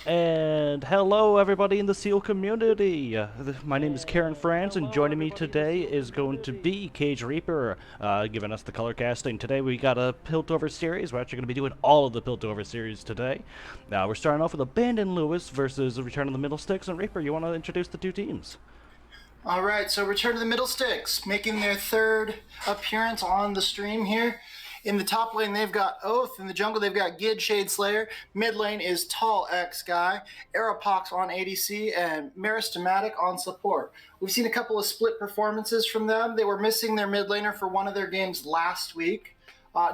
And hello, everybody in the SEAL community. My name is Karen Franz, and joining me today is going to be Cage Reaper, giving us the color casting. Today we got a Piltover series. We're actually going to be doing all of the Piltover series today. We're starting off with Abandon Lewis versus Return of the Middlesticks. And Reaper, you want to introduce the two teams? All right, so Return to the Middlesticks making their third appearance on the stream here. In the top lane, they've got Oath. In the jungle, they've got Gid Shade Slayer. Mid lane is Tall X Guy, Aeropox on ADC, and Meristematic on support. We've seen a couple of split performances from them. They were missing their mid laner for one of their games last week.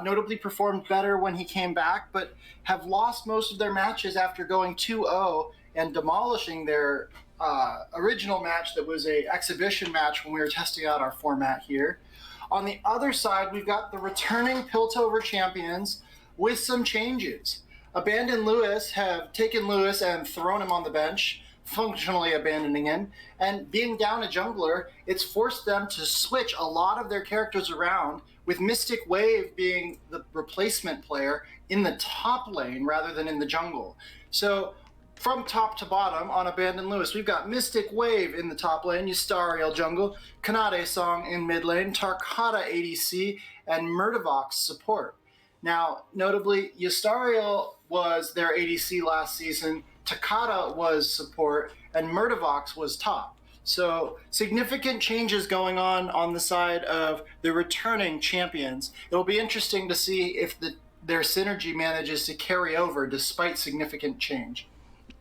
Notably performed better when he came back, but have lost most of their matches after going 2-0 and demolishing their original match that was a exhibition match when we were testing out our format here. On the other side, we've got the returning Piltover champions with some changes. Abandon Lewis have taken Lewis and thrown him on the bench, functionally abandoning him. And being down a jungler, it's forced them to switch a lot of their characters around, with Mystic Wave being the replacement player in the top lane rather than in the jungle. So from top to bottom on Abandon Lewis, we've got Mystic Wave in the top lane, Ystariel jungle, Kanade Song in mid lane, Tarkata ADC, and Murdervox support. Now, notably, Ystariel was their ADC last season, Takata was support, and Murdervox was top. So significant changes going on the side of the returning champions. It'll be interesting to see if their synergy manages to carry over despite significant change.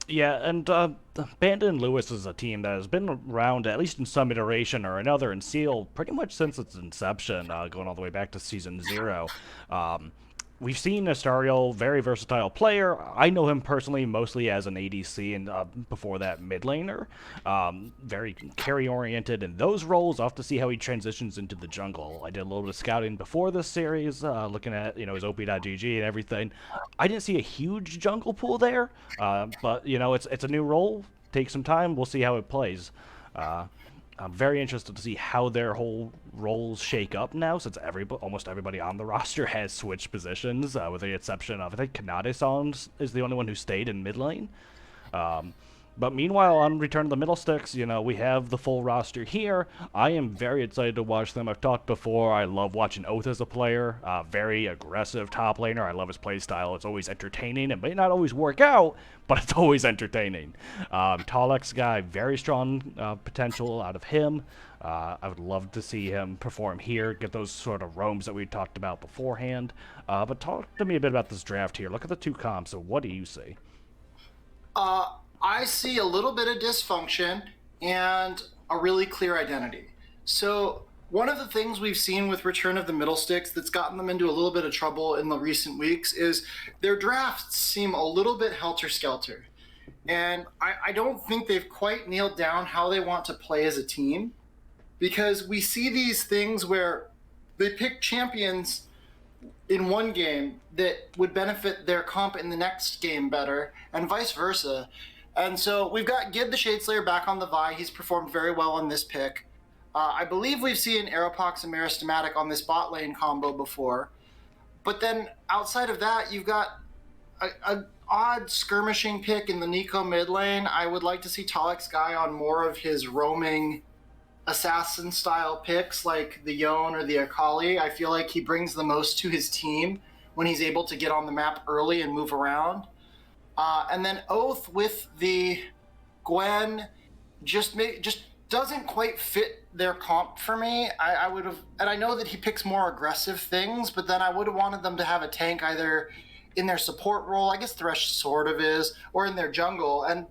Yeah, and Abandon Lewis is a team that has been around, at least in some iteration or another, in Seal pretty much since its inception, going all the way back to Season 0. Um, we've seen Astariel, very versatile player. I know him personally mostly as an ADC and before that mid laner. Very carry oriented in those roles. I'll have to see how he transitions into the jungle. I did a little bit of scouting before this series, looking at his OP.GG and everything. I didn't see a huge jungle pool there, but it's a new role. Take some time. We'll see how it plays. Uh, I'm very interested to see how their whole roles shake up now, since almost everybody on the roster has switched positions, with the exception of I think Kanade is the only one who stayed in mid lane. Um, but meanwhile, on Return of the Middlesticks, we have the full roster here. I am very excited to watch them. I've talked before, I love watching Oath as a player. Very aggressive top laner. I love his playstyle. It's always entertaining. It may not always work out, but it's always entertaining. Talex guy, very strong potential out of him. I would love to see him perform here, get those sort of roams that we talked about beforehand. But talk to me a bit about this draft here. Look at the two comps. So what do you see? Uh, I see a little bit of dysfunction and a really clear identity. So, one of the things we've seen with Return of the Middlesticks that's gotten them into a little bit of trouble in the recent weeks is their drafts seem a little bit helter skelter. And I don't think they've quite nailed down how they want to play as a team, because we see these things where they pick champions in one game that would benefit their comp in the next game better, and vice versa. And so we've got Gid the Shadeslayer back on the Vi. He's performed very well on this pick. I believe we've seen Aeropox and Meristematic on this bot lane combo before. But then outside of that, you've got a odd skirmishing pick in the Nico mid lane. I would like to see Talix Guy on more of his roaming assassin style picks like the Yone or the Akali. I feel like he brings the most to his team when he's able to get on the map early and move around. And then Oath with the Gwen just doesn't quite fit their comp for me. I would have, and I know that he picks more aggressive things, but then I would have wanted them to have a tank either in their support role. I guess Thresh sort of is, or in their jungle, and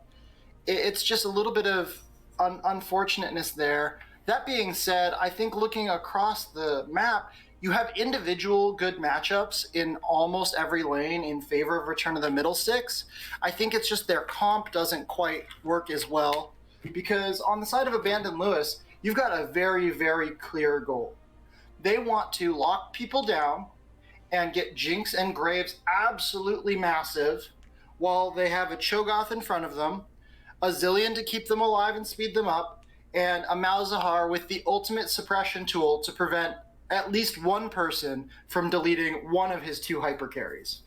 it's just a little bit of unfortunateness there. That being said, I think looking across the map, you have individual good matchups in almost every lane in favor of Return of the Middlesticks. I think it's just their comp doesn't quite work as well, because on the side of Abandon Lewis, you've got a very, very clear goal. They want to lock people down and get Jinx and Graves absolutely massive while they have a Cho'Gath in front of them, a Zillion to keep them alive and speed them up, and a Malzahar with the ultimate suppression tool to prevent at least one person from deleting one of his two hyper carries.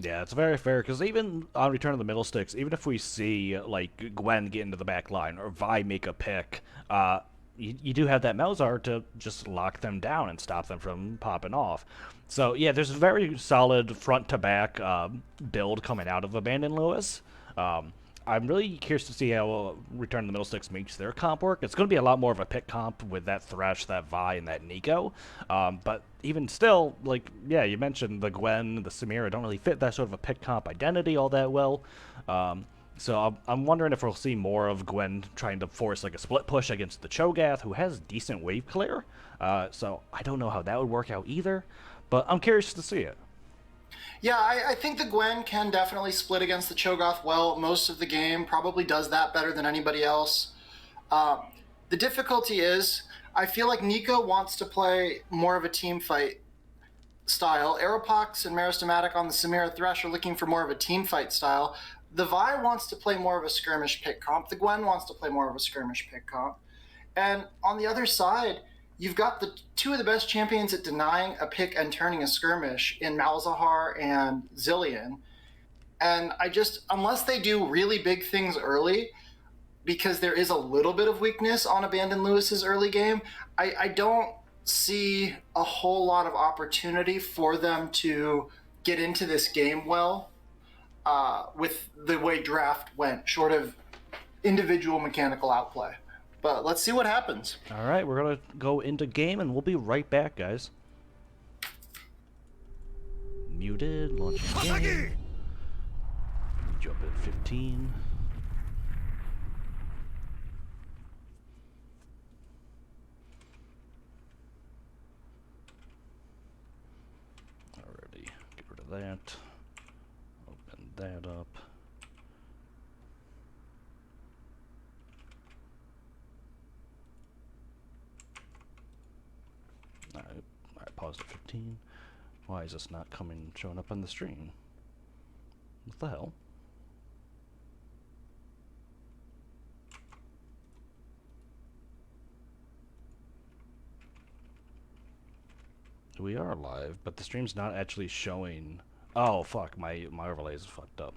Yeah, it's very fair because even on Return of the Middlesticks, even if we see like Gwen get into the back line or Vi make a pick, you do have that Melzar to just lock them down and stop them from popping off. So yeah, there's a very solid front to back build coming out of Abandon Lewis. Um, I'm really curious to see how Return of the Middlesticks makes their comp work. It's going to be a lot more of a pick comp with that Thresh, that Vi, and that Nico. But even still, like, yeah, you mentioned the Gwen, the Samira don't really fit that sort of a pick comp identity all that well. So I'm wondering if we'll see more of Gwen trying to force like a split push against the Cho'Gath, who has decent wave clear. So I don't know how that would work out either, but I'm curious to see it. Yeah, I think the Gwen can definitely split against the Cho'Gath well most of the game. Probably does that better than anybody else. Uh, the difficulty is, I feel like Nico wants to play more of a team fight style. Aeropox and Meristematic on the Samira Thresh are looking for more of a team fight style. The Vi wants to play more of a skirmish pick comp. The Gwen wants to play more of a skirmish pick comp. And on the other side, you've got the two of the best champions at denying a pick and turning a skirmish in Malzahar and Zillion. And I just, unless they do really big things early, because there is a little bit of weakness on Abandon Lewis's early game, I don't see a whole lot of opportunity for them to get into this game well with the way draft went, short of individual mechanical outplay. But let's see what happens. All right, we're gonna go into game, and we'll be right back, guys. Muted, launching game. Jump at 15. Alrighty, get rid of that. Open that up. Alright, paused at 15. Why is this not showing up on the screen? What the hell? We are live, but the stream's not actually showing. Oh fuck, my overlay is fucked up.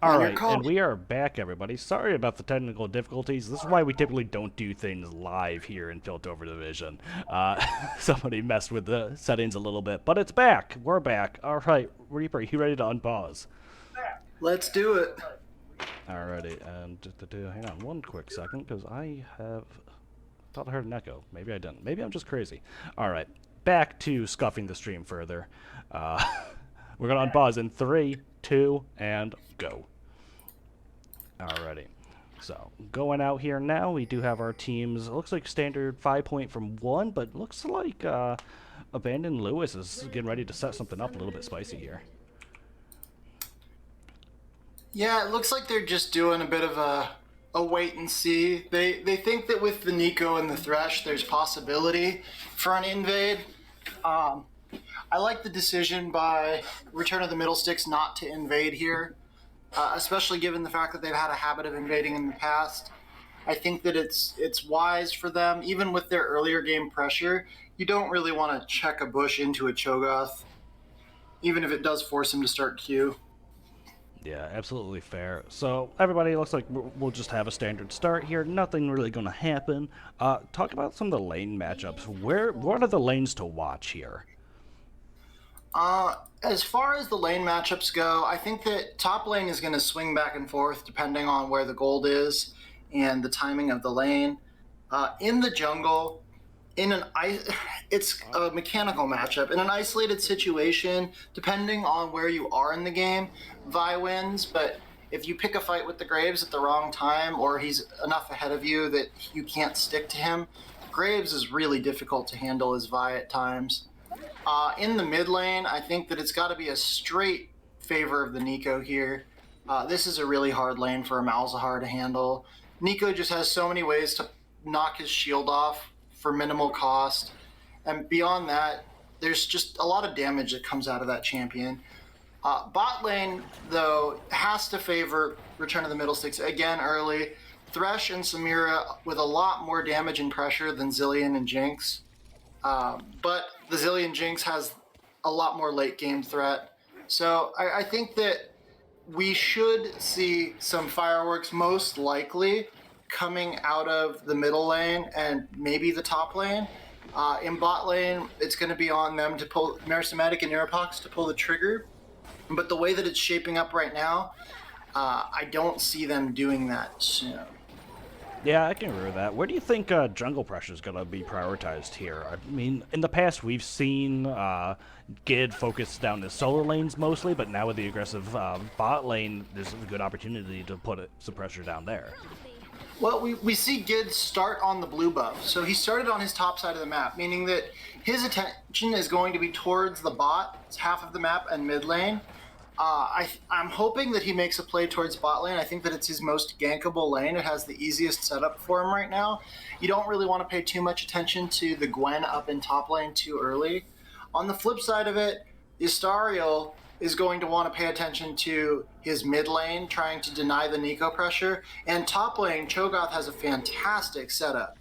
All On your right, call. and we are back, everybody. Sorry about the technical difficulties. This is why we typically don't do things live here in Piltover Division. Somebody messed with the settings a little bit, but it's back. We're back. All right, Reaper, you ready to unpause? Let's do it. Alrighty, and hang on one quick second, because thought I heard an echo. Maybe I didn't. Maybe I'm just crazy. All right, back to scuffing the stream further. We're gonna unpause in 3, 2, and go. Alrighty. So, going out here now, we do have our teams. It looks like standard 5-point from 1, but looks like Abandoned Lewis is getting ready to set something up a little bit spicy here. Yeah, it looks like they're just doing a bit of a wait and see. They think that with the Nico and the Thresh, there's possibility for an invade. I like the decision by Return of the Middlesticks not to invade here, especially given the fact that they've had a habit of invading in the past. I think that it's wise for them, even with their earlier game pressure. You don't really want to check a bush into a Cho'Gath, even if it does force him to start Q. Yeah, absolutely fair. So, everybody, looks like we'll just have a standard start here. Nothing really going to happen. Talk about some of the lane matchups. What are the lanes to watch here? As far as the lane matchups go, I think that top lane is going to swing back and forth depending on where the gold is and the timing of the lane. In the jungle, it's a mechanical matchup. In an isolated situation, depending on where you are in the game, Vi wins, but if you pick a fight with the Graves at the wrong time or he's enough ahead of you that you can't stick to him, Graves is really difficult to handle as Vi at times. In the mid lane, I think that it's got to be a straight favor of the Nico here. This is a really hard lane for a Malzahar to handle. Nico just has so many ways to knock his shield off for minimal cost. And beyond that, there's just a lot of damage that comes out of that champion. Bot lane, though, has to favor Return of the Middlesticks again early. Thresh and Samira with a lot more damage and pressure than Zilean and Jinx. But the Zilean Jinx has a lot more late game threat. So I think that we should see some fireworks most likely coming out of the middle lane and maybe the top lane. In bot lane, it's going to be on them to pull Meristematic and Aeropox to pull the trigger. But the way that it's shaping up right now, I don't see them doing that soon. Yeah, I can agree with that. Where do you think jungle pressure is going to be prioritized here? I mean, in the past, we've seen Gid focus down the solo lanes mostly, but now with the aggressive bot lane, there's a good opportunity to put some pressure down there. Well, we see Gid start on the blue buff. So he started on his top side of the map, meaning that his attention is going to be towards the bot, half of the map, and mid lane. I'm hoping that he makes a play towards bot lane. I think that it's his most gankable lane. It has the easiest setup for him right now. You don't really want to pay too much attention to the Gwen up in top lane too early. On the flip side of it, Istariel is going to want to pay attention to his mid lane, trying to deny the Nico pressure. And top lane, Cho'Gath has a fantastic setup.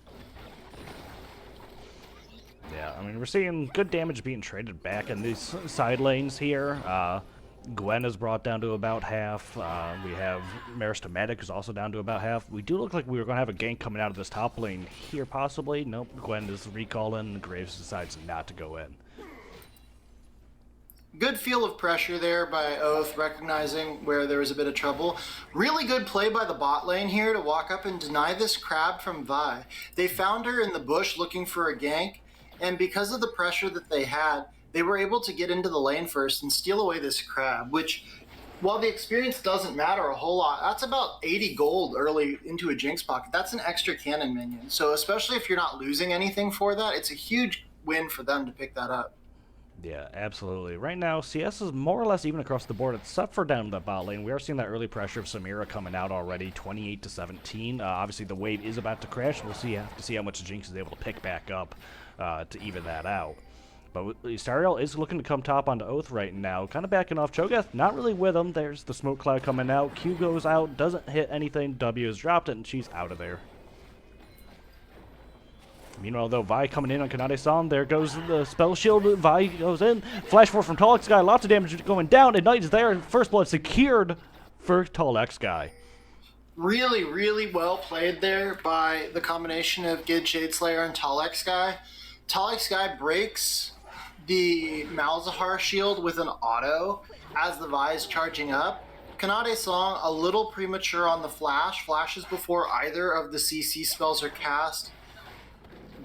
Yeah, I mean, we're seeing good damage being traded back in these side lanes here. Gwen is brought down to about half. We have Meristematic is also down to about half. We do look like we were going to have a gank coming out of this top lane here, possibly. Nope, Gwen is recalling. Graves decides not to go in. Good feel of pressure there by Oath, recognizing where there was a bit of trouble. Really good play by the bot lane here to walk up and deny this crab from Vi. They found her in the bush looking for a gank, and because of the pressure that they had, they were able to get into the lane first and steal away this crab, which, while the experience doesn't matter a whole lot, that's about 80 gold early into a Jinx pocket. That's an extra cannon minion. So especially if you're not losing anything for that, it's a huge win for them to pick that up. Yeah, absolutely. Right now, CS is more or less even across the board, except for down the bot lane. We are seeing that early pressure of Samira coming out already, 28-17. Obviously, the wave is about to crash. We'll have to see how much Jinx is able to pick back up to even that out. But Istariel is looking to come top onto Oath right now, kind of backing off. Cho'Gath not really with him. There's the smoke cloud coming out. Q goes out, doesn't hit anything. W has dropped it, and she's out of there. Meanwhile, though, Vi coming in on Kanade-san. There goes the spell shield. Vi goes in. Flash forward from Tallux Guy. Lots of damage going down. Ignite is there. First blood secured for Tall X guy. Really, really well played there by the combination of Gid Shadeslayer and Talex Guy. Talex Guy breaks the Malzahar shield with an auto as the Vi is charging up. Kanade Song a little premature on the flash, flashes before either of the CC spells are cast.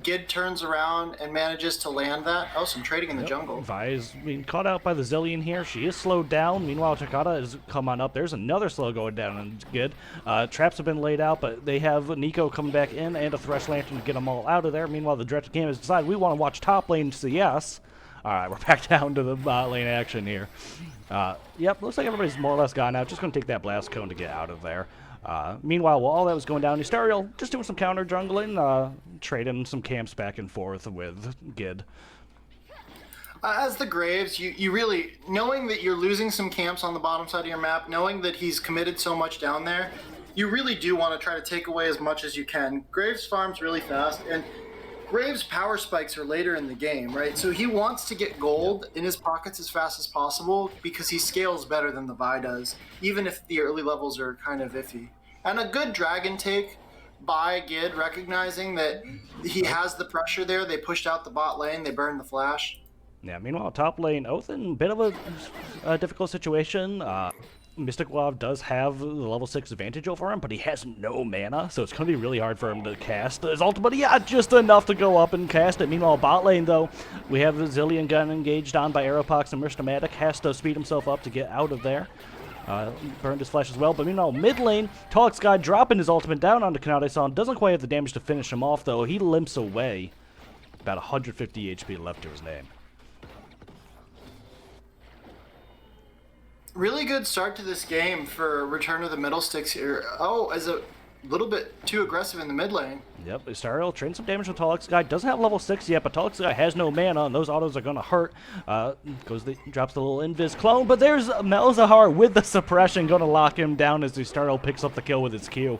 Gid turns around and manages to land that. Oh, some trading in the jungle. Vi is being caught out by the Zillion here. She is slowed down. Meanwhile, Takata has come on up. There's another slow going down on Gid. Traps have been laid out, but they have Nico coming back in and a Thresh Lantern to get them all out of there. Meanwhile, the Directed Cam has decided we want to watch top lane CS. All right, we're back down to the bot lane action here. Yep, looks like everybody's more or less gone out. Just going to take that Blast Cone to get out of there. Meanwhile, while all that was going down, Ystariel just doing some counter jungling, trading some camps back and forth with Gid. As the Graves, you really, knowing that you're losing some camps on the bottom side of your map, knowing that he's committed so much down there, you really do want to try to take away as much as you can. Graves farms really fast, and Graves' power spikes are later in the game, right? So he wants to get gold in his pockets as fast as possible because he scales better than the Vi does, even if the early levels are kind of iffy. And a good dragon take by Gid, recognizing that he has the pressure there. They pushed out the bot lane, they burned the flash. Yeah, meanwhile, top lane, Oath in a bit of a difficult situation. Mystic Love does have the level 6 advantage over him, but he has no mana, so it's going to be really hard for him to cast his ultimate. Yeah, just enough to go up and cast it. Meanwhile, bot lane, though, we have the Zillion gun engaged on by Aeropox and Mrstomatic. Has to speed himself up to get out of there. Burned his flesh as well, but meanwhile, mid lane, Talix Guy dropping his ultimate down onto Kanade-san. Doesn't quite have the damage to finish him off, though. He limps away. About 150 HP left to his name. Really good start to this game for Return of the Middlesticks here. Oh, as a little bit too aggressive in the mid lane. Yep, Ystariel trading some damage with Talix Guy. Doesn't have level 6 yet, but Talix Guy has no mana, and those autos are going to hurt. Drops the little Invis clone, but there's Malzahar with the suppression going to lock him down as Ystariel picks up the kill with his Q.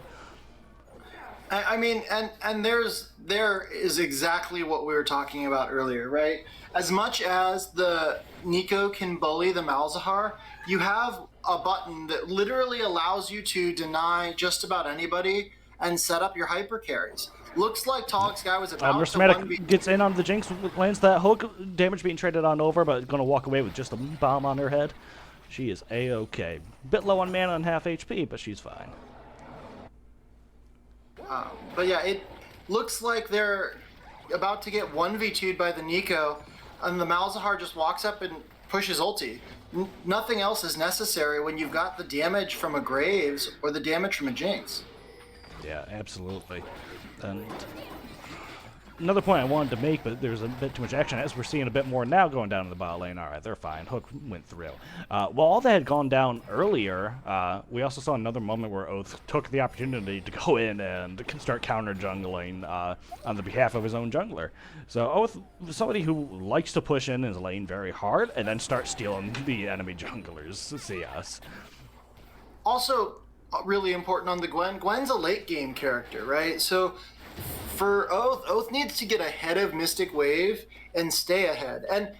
I mean, and there is exactly what we were talking about earlier, right? As much as the Nico can bully the Malzahar, you have a button that literally allows you to deny just about anybody and set up your hyper carries. Looks like Talix Guy was about to 1v. Gets in on the Jinx, lands that hook, damage being traded on over, but going to walk away with just a bomb on her head. She is A-okay. Bit low on mana and half HP, but she's fine. But yeah, it looks like they're about to get 1v2'd by the Nico, and the Malzahar just walks up and pushes ulti. Nothing else is necessary when you've got the damage from a Graves or the damage from a Jinx. Yeah, absolutely. And another point I wanted to make, but there's a bit too much action, as we're seeing a bit more now going down to the bot lane. All right, they're fine. Hook went through. While all that had gone down earlier, we also saw another moment where Oath took the opportunity to go in and start counter jungling on the behalf of his own jungler. So Oath is somebody who likes to push in his lane very hard and then start stealing the enemy junglers' CS. Also, really important on the Gwen. Gwen's a late game character, right? So for Oath needs to get ahead of Mystic Wave and stay ahead. And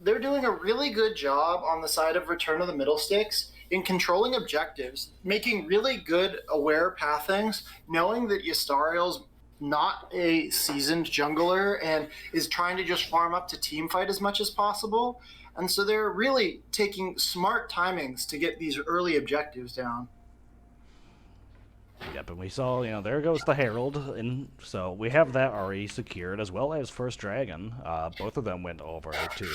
they're doing a really good job on the side of Return of the Middlesticks in controlling objectives, making really good aware pathings, knowing that Ystariel's not a seasoned jungler and is trying to just farm up to teamfight as much as possible. And so they're really taking smart timings to get these early objectives down. Yep, and we saw, there goes the Herald, and so we have that already secured, as well as First Dragon. Both of them went over to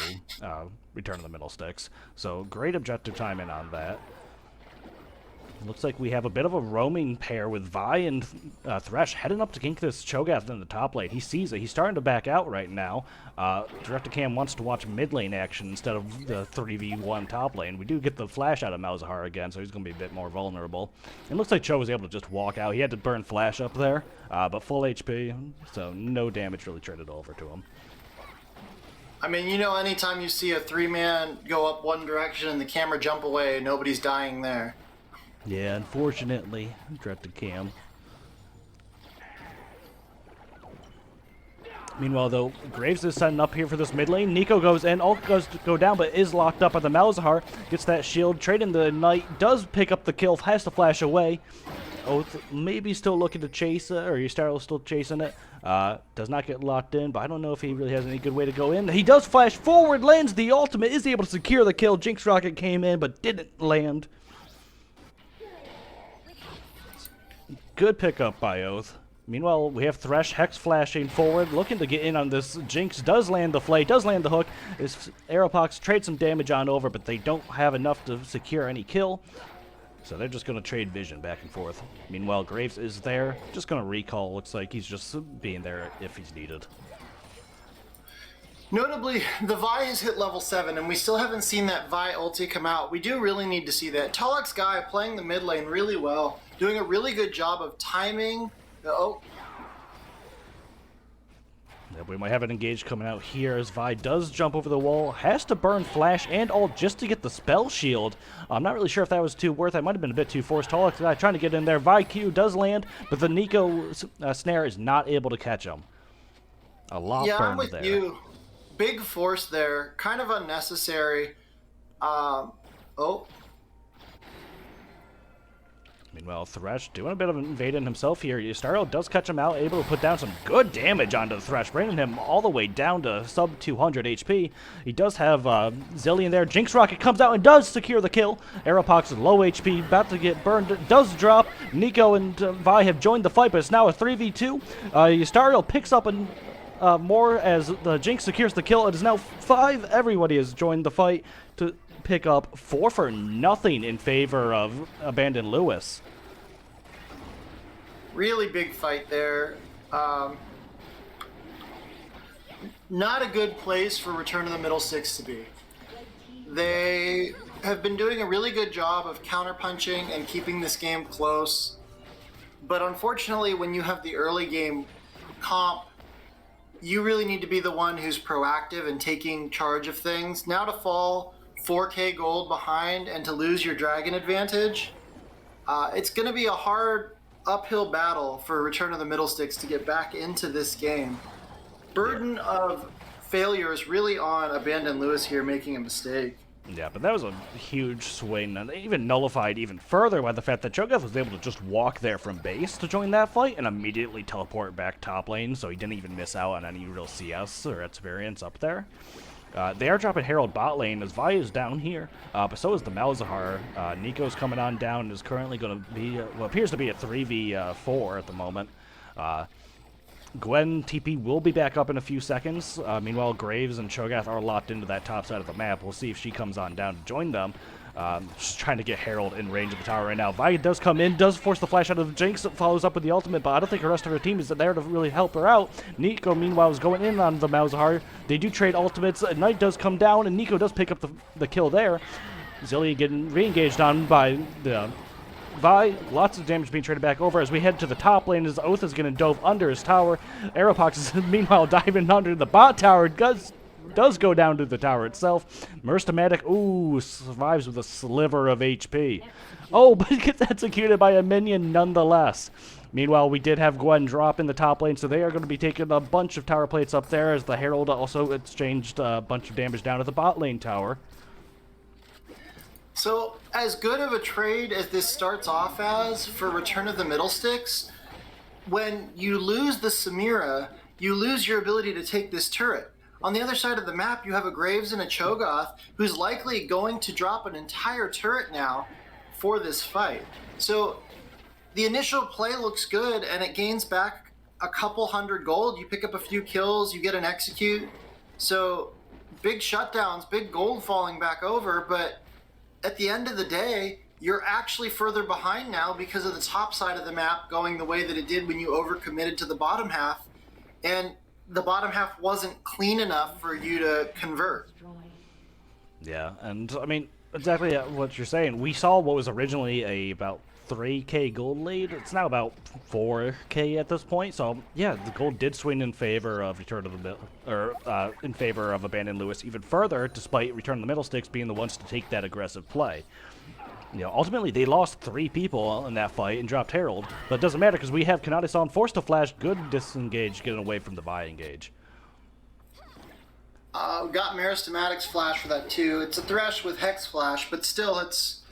Return of the Middlesticks, so great objective timing on that. Looks like we have a bit of a roaming pair with Vi and Thresh heading up to gank this Cho'Gath in the top lane. He sees it. He's starting to back out right now. Director Cam wants to watch mid lane action instead of the 3v1 top lane. We do get the flash out of Malzahar again, so he's going to be a bit more vulnerable. It looks like Cho was able to just walk out. He had to burn flash up there, but full HP, so no damage really traded over to him. I mean, anytime you see a 3-man go up one direction and the camera jump away, nobody's dying there. Yeah, unfortunately, Directed Cam. Meanwhile, though, Graves is setting up here for this mid lane. Nico goes in, ult goes to go down, but is locked up by the Malzahar. Gets that shield, trading the Knight, does pick up the kill, has to flash away. Oath maybe still looking to chase it, or Ystarro's still chasing it. Does not get locked in, but I don't know if he really has any good way to go in. He does flash forward, lands the ultimate, is able to secure the kill. Jinx Rocket came in, but didn't land. Good pickup by Oath. Meanwhile, we have Thresh Hex flashing forward, looking to get in on this. Jinx does land the flay, does land the hook. Aeropox trade some damage on over, but they don't have enough to secure any kill. So they're just going to trade vision back and forth. Meanwhile, Graves is there. Just going to recall. Looks like he's just being there if he's needed. Notably, the Vi has hit level 7, and we still haven't seen that Vi ulti come out. We do really need to see that. Tulloch's guy playing the mid lane really well, doing a really good job of timing. Oh. Yeah, we might have an engage coming out here as Vi does jump over the wall, has to burn flash and ult just to get the spell shield. I'm not really sure if that was too worth it. Might have been a bit too forced. Tulloch trying to get in there. Vi Q does land, but the Nico snare is not able to catch him. A lot yeah, burned I'm with there. you. Big force there, kind of unnecessary. Oh. Meanwhile, Thresh doing a bit of invading himself here. Ystarro does catch him out, able to put down some good damage onto the Thresh, bringing him all the way down to sub 200 HP. He does have Zillion there. Jinx Rocket comes out and does secure the kill. Aeropox is low HP, about to get burned, does drop. Nico and Vi have joined the fight, but it's now a 3v2. Ystarro picks up more as the Jinx secures the kill. It is now 5. Everybody has joined the fight to pick up 4 for nothing in favor of Abandoned Lewis. Really big fight there. Not a good place for Return of the Middlesticks to be. They have been doing a really good job of counterpunching and keeping this game close. But unfortunately, when you have the early game comp, you really need to be the one who's proactive and taking charge of things. Now to fall 4K gold behind and to lose your dragon advantage, it's going to be a hard uphill battle for Return of the Middlesticks to get back into this game. Burden of failure is really on Abandoned Lewis here making a mistake. Yeah, but that was a huge swing, and even nullified even further by the fact that Cho'Gath was able to just walk there from base to join that fight and immediately teleport back top lane, so he didn't even miss out on any real CS or experience up there. They are dropping Herald bot lane as Vi is down here, but so is the Malzahar. Nico's coming on down and is currently going to be, what appears to be a 3v4 at the moment. Gwen TP will be back up in a few seconds. Meanwhile, Graves and Cho'Gath are locked into that top side of the map. We'll see if she comes on down to join them. Just trying to get Herald in range of the tower right now. Vi does come in, does force the flash out of Jinx, follows up with the ultimate, but I don't think the rest of her team is there to really help her out. Nico, meanwhile, is going in on the Malzahar. They do trade ultimates. Knight does come down, and Nico does pick up the kill there. Zillion getting re-engaged on by the Vi. Lots of damage being traded back over as we head to the top lane as Oath is going to dove under his tower. Aeropox is meanwhile diving under the bot tower. Does go down to the tower itself. Merstomatic, ooh, survives with a sliver of HP. Oh, but gets executed by a minion nonetheless. Meanwhile, we did have Gwen drop in the top lane, so they are going to be taking a bunch of tower plates up there as the Herald also exchanged a bunch of damage down to the bot lane tower. So, as good of a trade as this starts off as for Return of the Middlesticks, when you lose the Samira, you lose your ability to take this turret. On the other side of the map, you have a Graves and a Cho'Gath who's likely going to drop an entire turret now for this fight. So the initial play looks good, and it gains back a couple hundred gold. You pick up a few kills, you get an execute. So big shutdowns, big gold falling back over, but at the end of the day, you're actually further behind now because of the top side of the map going the way that it did when you overcommitted to the bottom half. And the bottom half wasn't clean enough for you to convert. Yeah, and I mean, exactly what you're saying. We saw what was originally about 3k gold lead. It's now about 4k at this point. So yeah, the gold did swing in favor of in favor of Abandoned Lewis even further, despite Return of the Middlesticks being the ones to take that aggressive play. You know, ultimately they lost 3 people in that fight and dropped Herald, but it doesn't matter because we have Kanade-san forced to flash, good disengage, getting away from the Vi engage. Got Meristematic's flash for that too. It's a Thresh with Hex flash, but still, it's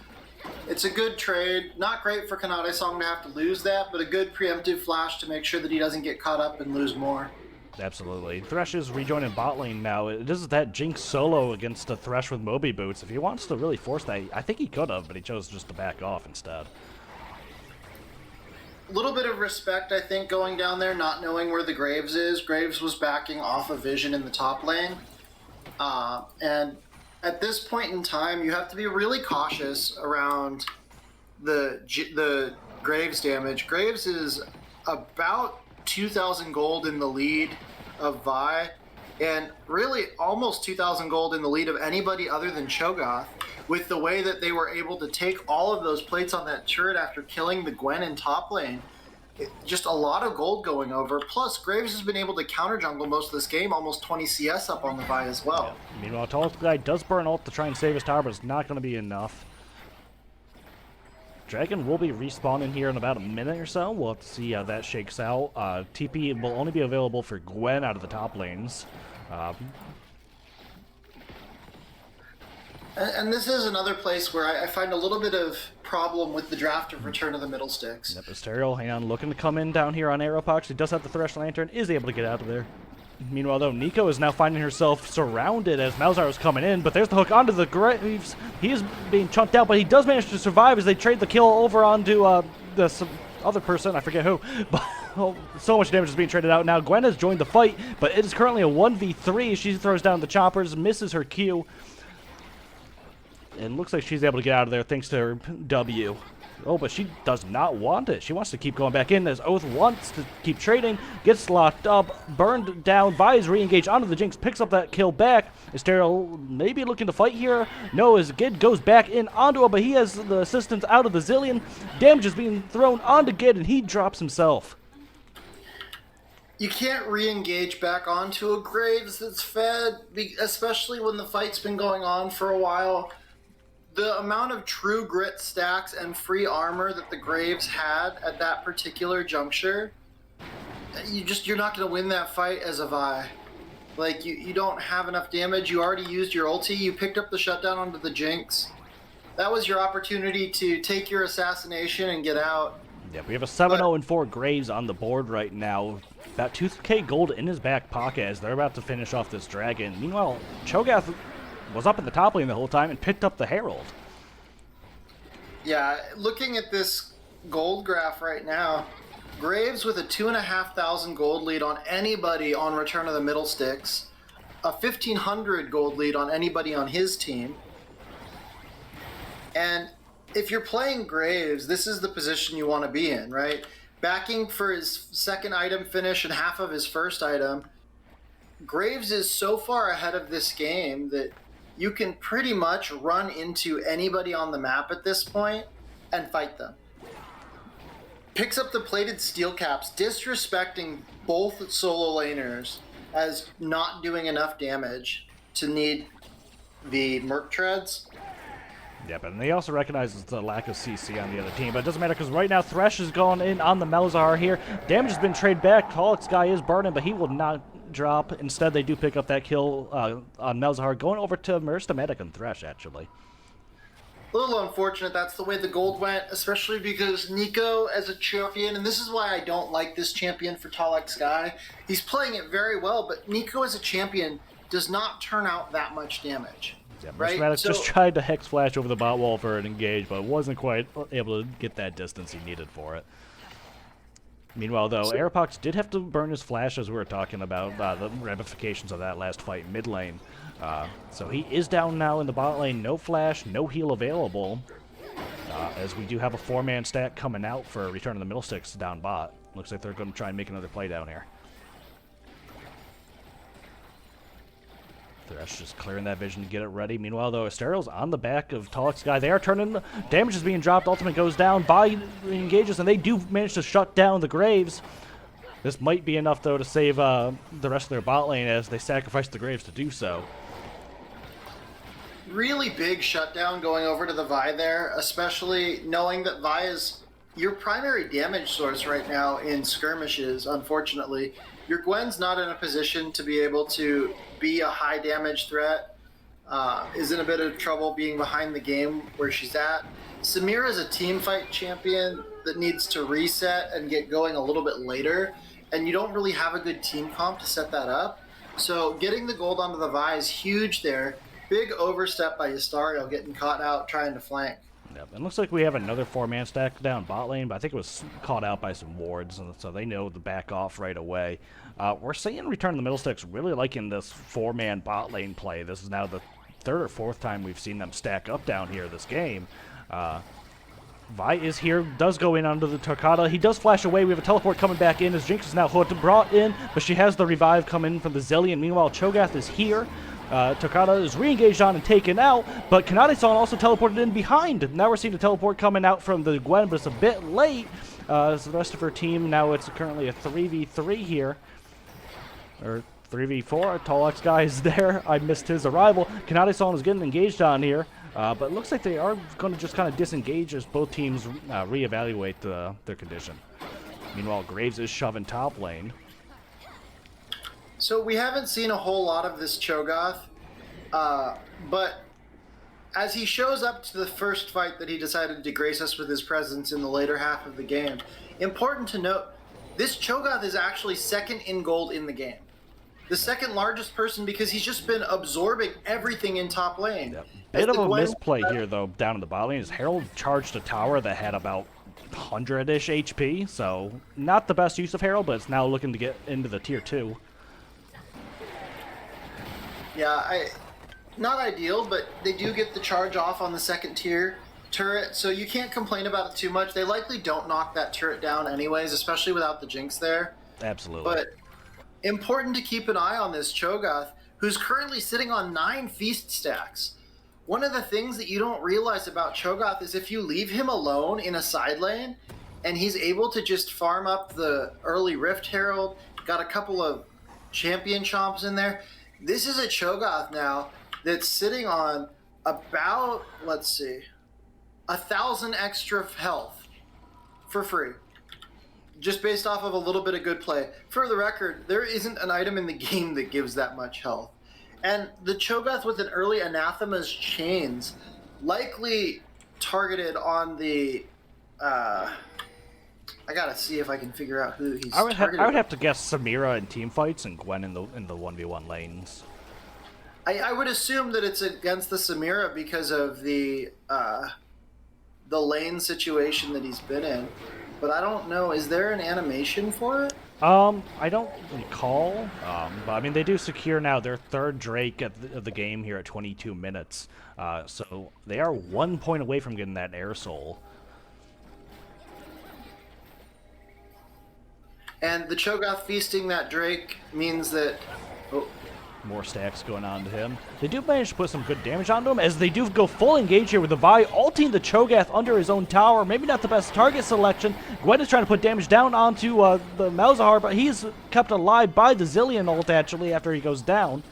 a good trade. Not great for Kanade Song to have to lose that, but a good preemptive flash to make sure that he doesn't get caught up and lose more. Absolutely. Thresh is rejoining bot lane now. It is that Jinx solo against a Thresh with Moby boots. If he wants to really force that, I think he could have, but he chose just to back off instead. A little bit of respect, I think, going down there, not knowing where the Graves is. Graves was backing off of Vision in the top lane. And at this point in time, you have to be really cautious around the Graves damage. Graves is about 2,000 gold in the lead of Vi, and really almost 2,000 gold in the lead of anybody other than Cho'Gath, with the way that they were able to take all of those plates on that turret after killing the Gwen in top lane. Just a lot of gold going over. Plus, Graves has been able to counter jungle most of this game, almost 20 CS up on the Vi as well. Yeah. Meanwhile, Tallest Guy does burn ult to try and save his tower, but it's not going to be enough. Dragon will be respawning here in about a minute or so. We'll have to see how that shakes out. TP will only be available for Gwen out of the top lanes. And this is another place where I find a little bit of problem with the draft of Return of the Middlesticks. Yep, Asterial, hang on, looking to come in down here on Aeropox. He does have the Thresh Lantern, is able to get out of there. Meanwhile, though, Nico is now finding herself surrounded as Malzahar is coming in, but there's the hook onto the Graves. He is being chunked out, but he does manage to survive as they trade the kill over onto the other person, I forget who, but so much damage is being traded out now. Gwen has joined the fight, but it is currently a 1v3. She throws down the choppers, misses her Q, and looks like she's able to get out of there thanks to her W. Oh, but she does not want it. She wants to keep going back in as Oath wants to keep trading, gets locked up, burned down. Vi is re-engaged onto the Jinx, picks up that kill back. Asterial maybe looking to fight here. No, as Gid goes back in onto him, but he has the assistance out of the Zillion. Damage is being thrown onto Gid, and he drops himself. You can't re-engage back onto a Graves that's fed, especially when the fight's been going on for a while. The amount of true grit stacks and free armor that the Graves had at that particular juncture, you're not going to win that fight as a Vi. Like, you don't have enough damage. You already used your ulti. You picked up the shutdown onto the Jinx. That was your opportunity to take your assassination and get out. Yeah, we have a 7-0-4 Graves on the board right now. About 2k gold in his back pocket as they're about to finish off this dragon. Meanwhile, Cho'Gath was up in the top lane the whole time and picked up the Herald. Yeah, looking at this gold graph right now, Graves with a 2,500 gold lead on anybody on Return of the Middlesticks, a 1,500 gold lead on anybody on his team. And if you're playing Graves, this is the position you want to be in, right? Backing for his second item finish and half of his first item. Graves is so far ahead of this game that you can pretty much run into anybody on the map at this point and fight them. Picks up the plated steel caps, disrespecting both solo laners as not doing enough damage to need the Merc Treads. Yep, and he also recognizes the lack of CC on the other team, but it doesn't matter because right now Thresh is going in on the Malzahar here. Damage has been traded back. Tallest Guy is burning, but he will not drop. Instead, they do pick up that kill on Malzahar, going over to Meristematic and Thresh, actually. A little unfortunate that's the way the gold went, especially because Nico as a champion, and this is why I don't like this champion for Tallest Guy. He's playing it very well, but Nico as a champion does not turn out that much damage. Yeah, right? Meristematic just tried to Hex Flash over the bot wall for an engage, but wasn't quite able to get that distance he needed for it. Meanwhile, though, Aeropox did have to burn his flash as we were talking about the ramifications of that last fight mid lane. So he is down now in the bot lane. No flash, no heal available. As we do have a 4-man stack coming out for Return of the Middlesticks down bot. Looks like they're going to try and make another play down here. Thresh just clearing that vision to get it ready. Meanwhile, though, Asterial's on the back of Tallest Guy. They are turning. Damage is being dropped. Ultimate goes down. Vi engages, and they do manage to shut down the Graves. This might be enough, though, to save the rest of their bot lane as they sacrifice the Graves to do so. Really big shutdown going over to the Vi there, especially knowing that Vi is your primary damage source right now in skirmishes, unfortunately, your Gwen's not in a position to be able to be a high damage threat. Is in a bit of trouble being behind the game where she's at. Samira is a team fight champion that needs to reset and get going a little bit later, and you don't really have a good team comp to set that up. So getting the gold onto the Vi is huge there. Big overstep by Ystario getting caught out trying to flank. Yep. It looks like we have another 4-man stack down bot lane, but I think it was caught out by some wards, and so they know to back off right away. We're seeing Return of the Middlesticks really liking this 4-man bot lane play. This is now the third or fourth time we've seen them stack up down here this game. Vi is here, does go in under the Torquata. He does flash away. We have a teleport coming back in as Jinx is now brought in, but she has the revive come in from the Zillion. Meanwhile, Cho'Gath is here. Torquata is re-engaged on and taken out, but Kanade-san also teleported in behind. Now we're seeing the teleport coming out from the Gwen, but it's a bit late. So the rest of her team, now it's currently a 3v3 here. Or 3v4, Tollex guy is there. I missed his arrival. Kanade-san is getting engaged on here, but it looks like they are going to just kind of disengage as both teams reevaluate their condition. Meanwhile, Graves is shoving top lane. So we haven't seen a whole lot of this Cho'Gath, but as he shows up to the first fight that he decided to grace us with his presence in the later half of the game, important to note, this Cho'Gath is actually second in gold in the game. The second largest person because he's just been absorbing everything in top lane. Yep. Bit of a misplay here, though, down in the bot lane, as Herald charged a tower that had about 100-ish HP, so not the best use of Herald, but it's now looking to get into the tier 2. Yeah, not ideal, but they do get the charge off on the second tier turret, so you can't complain about it too much. They likely don't knock that turret down anyways, especially without the Jinx there. Absolutely. But important to keep an eye on this Cho'Gath, who's currently sitting on 9 feast stacks. One of the things that you don't realize about Cho'Gath is if you leave him alone in a side lane, and he's able to just farm up the early Rift Herald, got a couple of champion chomps in there. This is a Cho'Gath now that's sitting on about, let's see, 1,000 extra health for free. Just based off of a little bit of good play. For the record, there isn't an item in the game that gives that much health. And the Cho'Gath with an early Anathema's Chains likely targeted on the... I gotta see if I can figure out who he's targeted. I would have to guess Samira in team fights and Gwen in the 1v1 lanes. I would assume that it's against the Samira because of the lane situation that he's been in. But I don't know. Is there an animation for it? I don't recall. But I mean, they do secure now their third Drake of the game here at 22 minutes. So they are 1 point away from getting that Air Soul. And the Cho'Gath feasting that Drake means that... Oh. More stacks going on to him. They do manage to put some good damage onto him, as they do go full engage here with the Vi, ulting the Cho'Gath under his own tower. Maybe not the best target selection. Gwen is trying to put damage down onto the Malzahar, but he's kept alive by the Zillion ult, actually, after he goes down.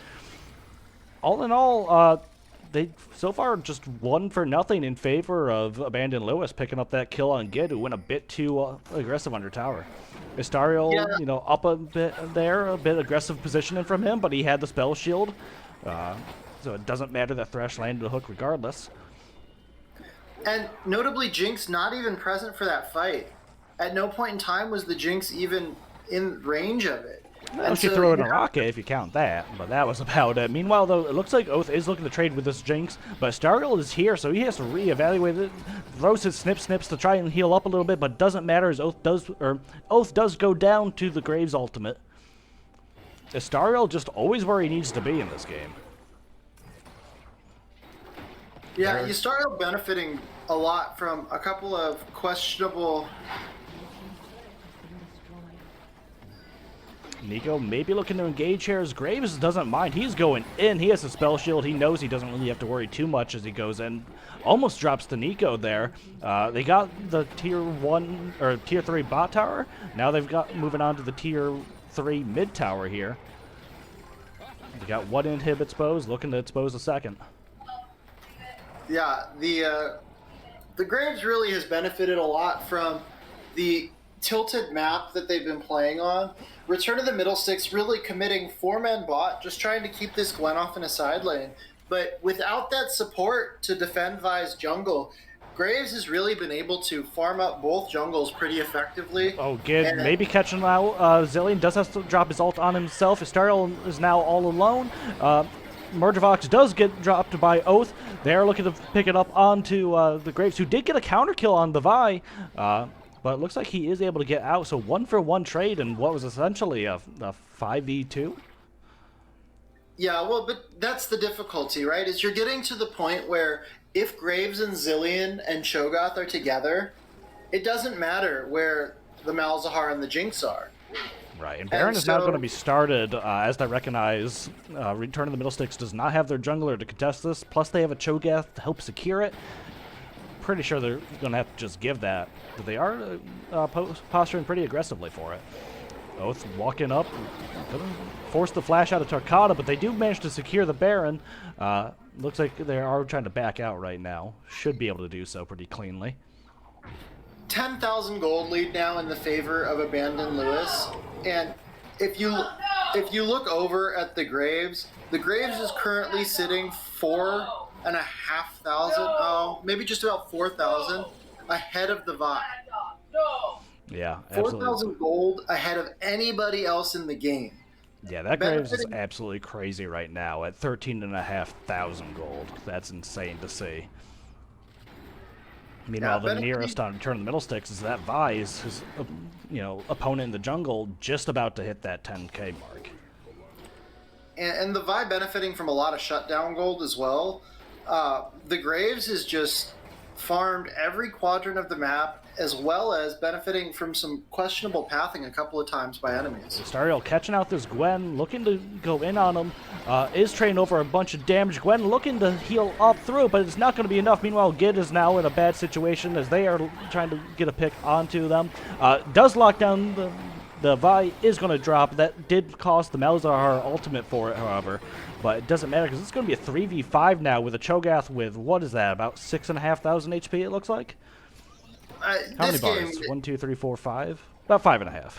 All in all, they so far just 1-0 in favor of Abandoned Lewis, picking up that kill on Gid, who went a bit too aggressive under tower. Ystario, yeah. Up a bit there, a bit aggressive positioning from him, but he had the spell shield, so it doesn't matter that Thresh landed a hook regardless. And notably, Jinx not even present for that fight. At no point in time was the Jinx even in range of it. Well, she threw in a rocket if you count that, but that was about it. Meanwhile, though, it looks like Oath is looking to trade with this Jinx, but Stargirl is here, so he has to reevaluate it. Throws his snips to try and heal up a little bit, but doesn't matter as Oath does go down to the Graves ultimate. Stargirl just always where he needs to be in this game. Yeah, Ystario benefiting a lot from a couple of questionable... Nico maybe looking to engage here as Graves doesn't mind. He's going in. He has a spell shield. He knows he doesn't really have to worry too much as he goes in. Almost drops to Nico there. They got the tier 1 or tier 3 bot tower. Now they've got moving on to the tier 3 mid tower here. They got one inhib exposed, looking to expose a second. Yeah, the Graves really has benefited a lot from the tilted map that they've been playing on, Return of the Middlesticks really committing 4-man bot, just trying to keep this Gwen off in a side lane. But without that support to defend Vi's jungle, Graves has really been able to farm up both jungles pretty effectively. Oh, Gid maybe catching out. Zillion does have to drop his ult on himself. Astariel is now all alone. Murdervox does get dropped by Oath. They're looking to pick it up onto the Graves, who did get a counter kill on the Vi. But it looks like he is able to get out. So 1-for-1 trade in what was essentially a 5v2. Yeah, well, but that's the difficulty, right? Is you're getting to the point where if Graves and Zillion and Cho'Gath are together, it doesn't matter where the Malzahar and the Jinx are. Right, and Baron is now going to be started, as I recognize. Return of the Middlesticks does not have their jungler to contest this, plus they have a Cho'Gath to help secure it. Pretty sure they're going to have to just give that, but they are posturing pretty aggressively for it. Oath walking up, force the flash out of Torquata, but they do manage to secure the Baron. Looks like they are trying to back out right now. Should be able to do so pretty cleanly. 10,000 gold lead now in the favor of Abandoned Lewis, and if you look over at the Graves is currently sitting 4,500, maybe just about 4,000 ahead of the Vi. Yeah, absolutely. 4,000 gold ahead of anybody else in the game. Yeah, that Graves is absolutely crazy right now at 13,500 gold. That's insane to see. Meanwhile, the nearest on Return of the Middlesticks is that Vi is his, opponent in the jungle just about to hit that 10k mark. And the Vi benefiting from a lot of shutdown gold as well. The Graves is just farmed every quadrant of the map, as well as benefiting from some questionable pathing a couple of times by enemies. Astariel catching out this Gwen, looking to go in on him. Is trading over a bunch of damage. Gwen looking to heal up through, but it's not going to be enough. Meanwhile, Gid is now in a bad situation as they are trying to get a pick onto them. Does lock down the Vi, is going to drop. That did cost the Malzahar ultimate for it, however. But it doesn't matter because it's going to be a 3v5 now with a Cho'Gath with, what is that, about 6,500 HP it looks like? How many bars? 1, 2, 3, 4, 5? About 5.5.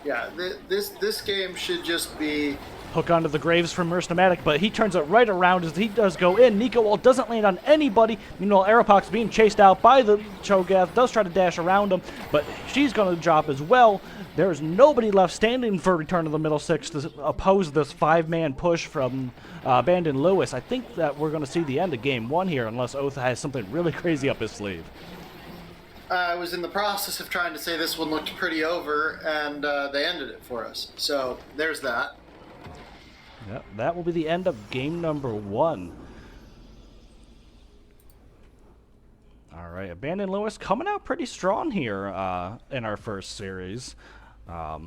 Yeah, this game should just be... Hook onto the Graves from Mercenamatic, but he turns it right around as he does go in. Nico Wall doesn't land on anybody. Meanwhile, Aeropox being chased out by the Cho'Gath, does try to dash around him, but she's going to drop as well. There's nobody left standing for Return of the Middlesticks to oppose this 5-man push from Abandoned Lewis. I think that we're going to see the end of Game 1 here, unless Oath has something really crazy up his sleeve. I was in the process of trying to say this one looked pretty over, and they ended it for us. So there's that. Yep, that will be the end of Game number 1. All right, Abandoned Lewis coming out pretty strong here in our first series. I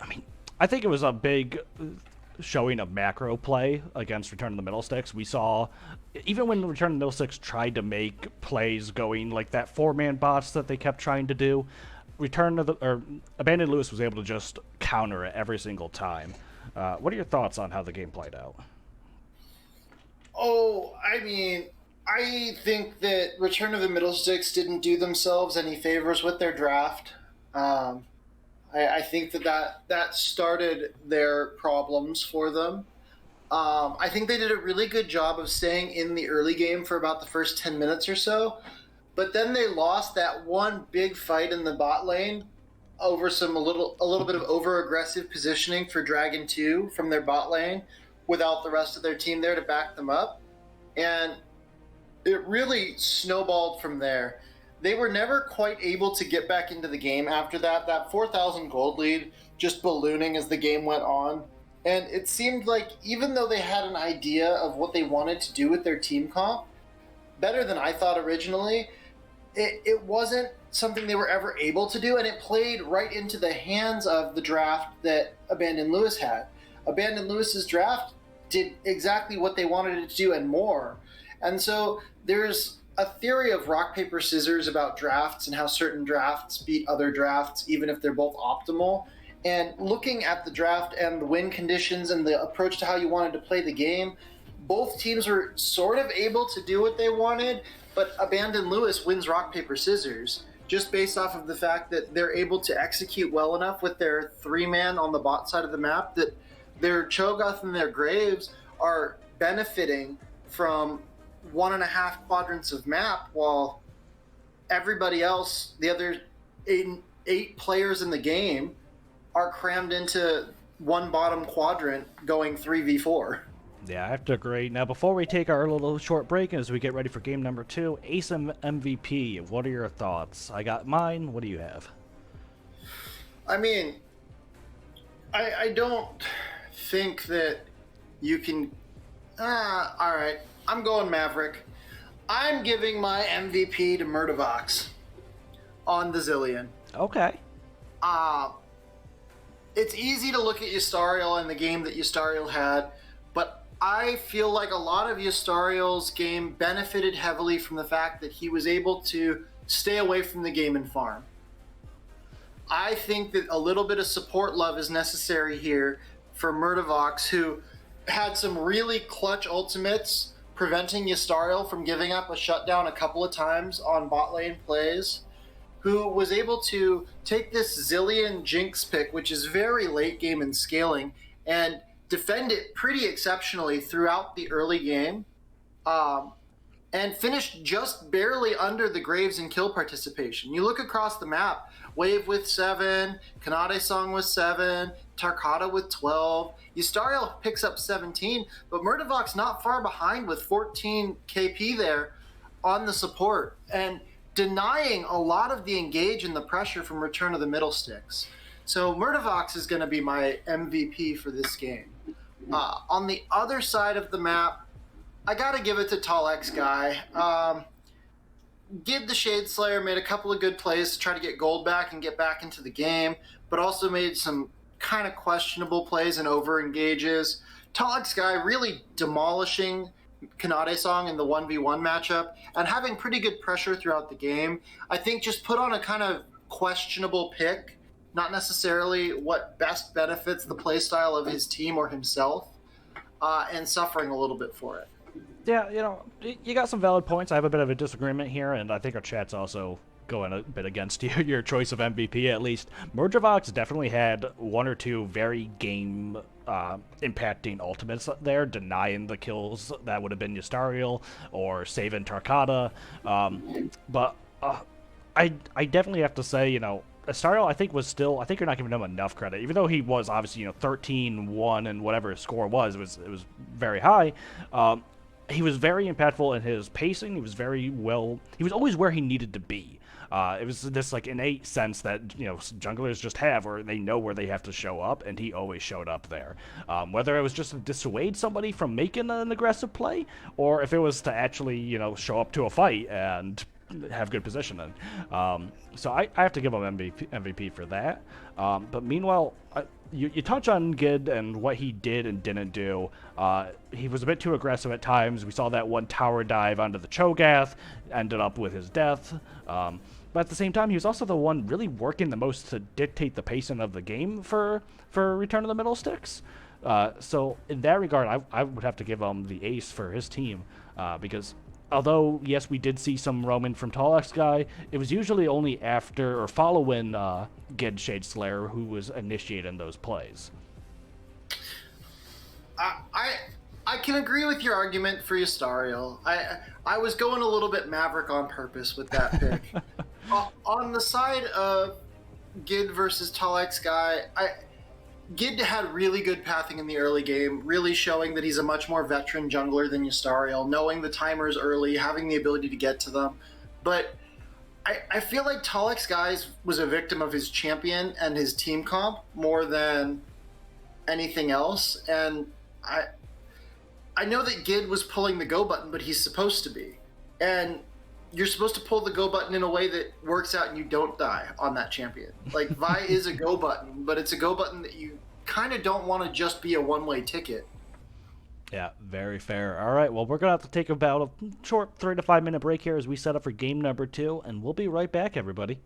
mean, I think it was a big showing of macro play against Return of the Middlesticks. We saw, even when Return of the Middlesticks tried to make plays going like that 4-man bots that they kept trying to do, Abandoned Lewis was able to just counter it every single time. What are your thoughts on how the game played out? Oh, I mean, I think that Return of the Middlesticks didn't do themselves any favors with their draft. I think that started their problems for them. I think they did a really good job of staying in the early game for about the first 10 minutes or so, but then they lost that one big fight in the bot lane over a little bit of over-aggressive positioning for Dragon 2 from their bot lane without the rest of their team there to back them up. And it really snowballed from there. They were never quite able to get back into the game after that. That 4,000 gold lead just ballooning as the game went on. And it seemed like even though they had an idea of what they wanted to do with their team comp, better than I thought originally, it wasn't something they were ever able to do, and it played right into the hands of the draft that Abandoned Lewis had. Abandoned Lewis's draft did exactly what they wanted it to do and more. And so there's a theory of rock, paper, scissors about drafts and how certain drafts beat other drafts, even if they're both optimal. And looking at the draft and the win conditions and the approach to how you wanted to play the game, both teams were sort of able to do what they wanted, but Abandon Lewis wins rock, paper, scissors just based off of the fact that they're able to execute well enough with their 3-man on the bot side of the map that their Cho'Gath and their Graves are benefiting from 1.5 quadrants of map, while everybody else, the other eight players in the game, are crammed into one bottom quadrant going 3v4. Yeah, I have to agree. Now, before we take our little short break as we get ready for game number 2, Ace MVP, what are your thoughts? I got mine. What do you have? I mean, I don't think that you can. All right, I'm going Maverick. I'm giving my MVP to Murdervox on the Zillion. Okay. It's easy to look at Yustariel and the game that Yustariel had, but I feel like a lot of Yustariel's game benefited heavily from the fact that he was able to stay away from the game and farm. I think that a little bit of support love is necessary here for Murdervox, who had some really clutch ultimates, preventing Yustariel from giving up a shutdown a couple of times on bot lane plays, who was able to take this Zillion Jinx pick, which is very late game in scaling, and defend it pretty exceptionally throughout the early game, and finished just barely under the Graves in kill participation. You look across the map, Wave with 7, Kanade Song with 7, Tarkata with 12. Yustariel picks up 17, but Murdervox not far behind with 14 KP there on the support, and denying a lot of the engage and the pressure from Return of the Middlesticks. So Murdervox is going to be my MVP for this game. On the other side of the map, I got to give it to Tall X Guy. Gid the Shade Slayer made a couple of good plays to try to get gold back and get back into the game, but also made some kind of questionable plays and over engages. Tall X Guy really demolishing Kanade Song in the 1v1 matchup and having pretty good pressure throughout the game. I think just put on a kind of questionable pick, not necessarily what best benefits the playstyle of his team or himself, and suffering a little bit for it. Yeah, you got some valid points. I have a bit of a disagreement here, and I think our chat's also going a bit against you, your choice of MVP at least. Murdervox definitely had one or two very game impacting ultimates there, denying the kills that would have been Yustariel or saving Tarkata. But I definitely have to say, Yustariel, I think I think you're not giving him enough credit, even though he was obviously 13-1 and whatever his score was, it was very high. He was very impactful in his pacing. He was he was always where he needed to be. It was this innate sense that junglers just have, where they know where they have to show up, and he always showed up there. Whether it was just to dissuade somebody from making an aggressive play, or if it was to actually show up to a fight and have good positioning. So I have to give him MVP for that. But meanwhile, you touch on Gid and what he did and didn't do. He was a bit too aggressive at times. We saw that one tower dive onto the Cho'Gath, ended up with his death. But at the same time, he was also the one really working the most to dictate the pacing of the game for Return of the Middlesticks. So in that regard, I would have to give him the ace for his team, because although, yes, we did see some roaming from Tall X Guy, it was usually only after or following Gid Shade Slayer who was initiating those plays. I can agree with your argument for Yustariel. I was going a little bit Maverick on purpose with that pick. On the side of Gid versus Tall X Guy, Gid had really good pathing in the early game, really showing that he's a much more veteran jungler than Yustariel, knowing the timers early, having the ability to get to them. But I feel like Tall X Guy was a victim of his champion and his team comp more than anything else. And I know that Gid was pulling the go button, but he's supposed to be. And you're supposed to pull the go button in a way that works out and you don't die on that champion. Vi is a go button, but it's a go button that you kind of don't want to just be a one-way ticket. Yeah, very fair. All right, well, we're going to have to take about a short 3 to 5 minute break here as we set up for game number 2, and we'll be right back, everybody.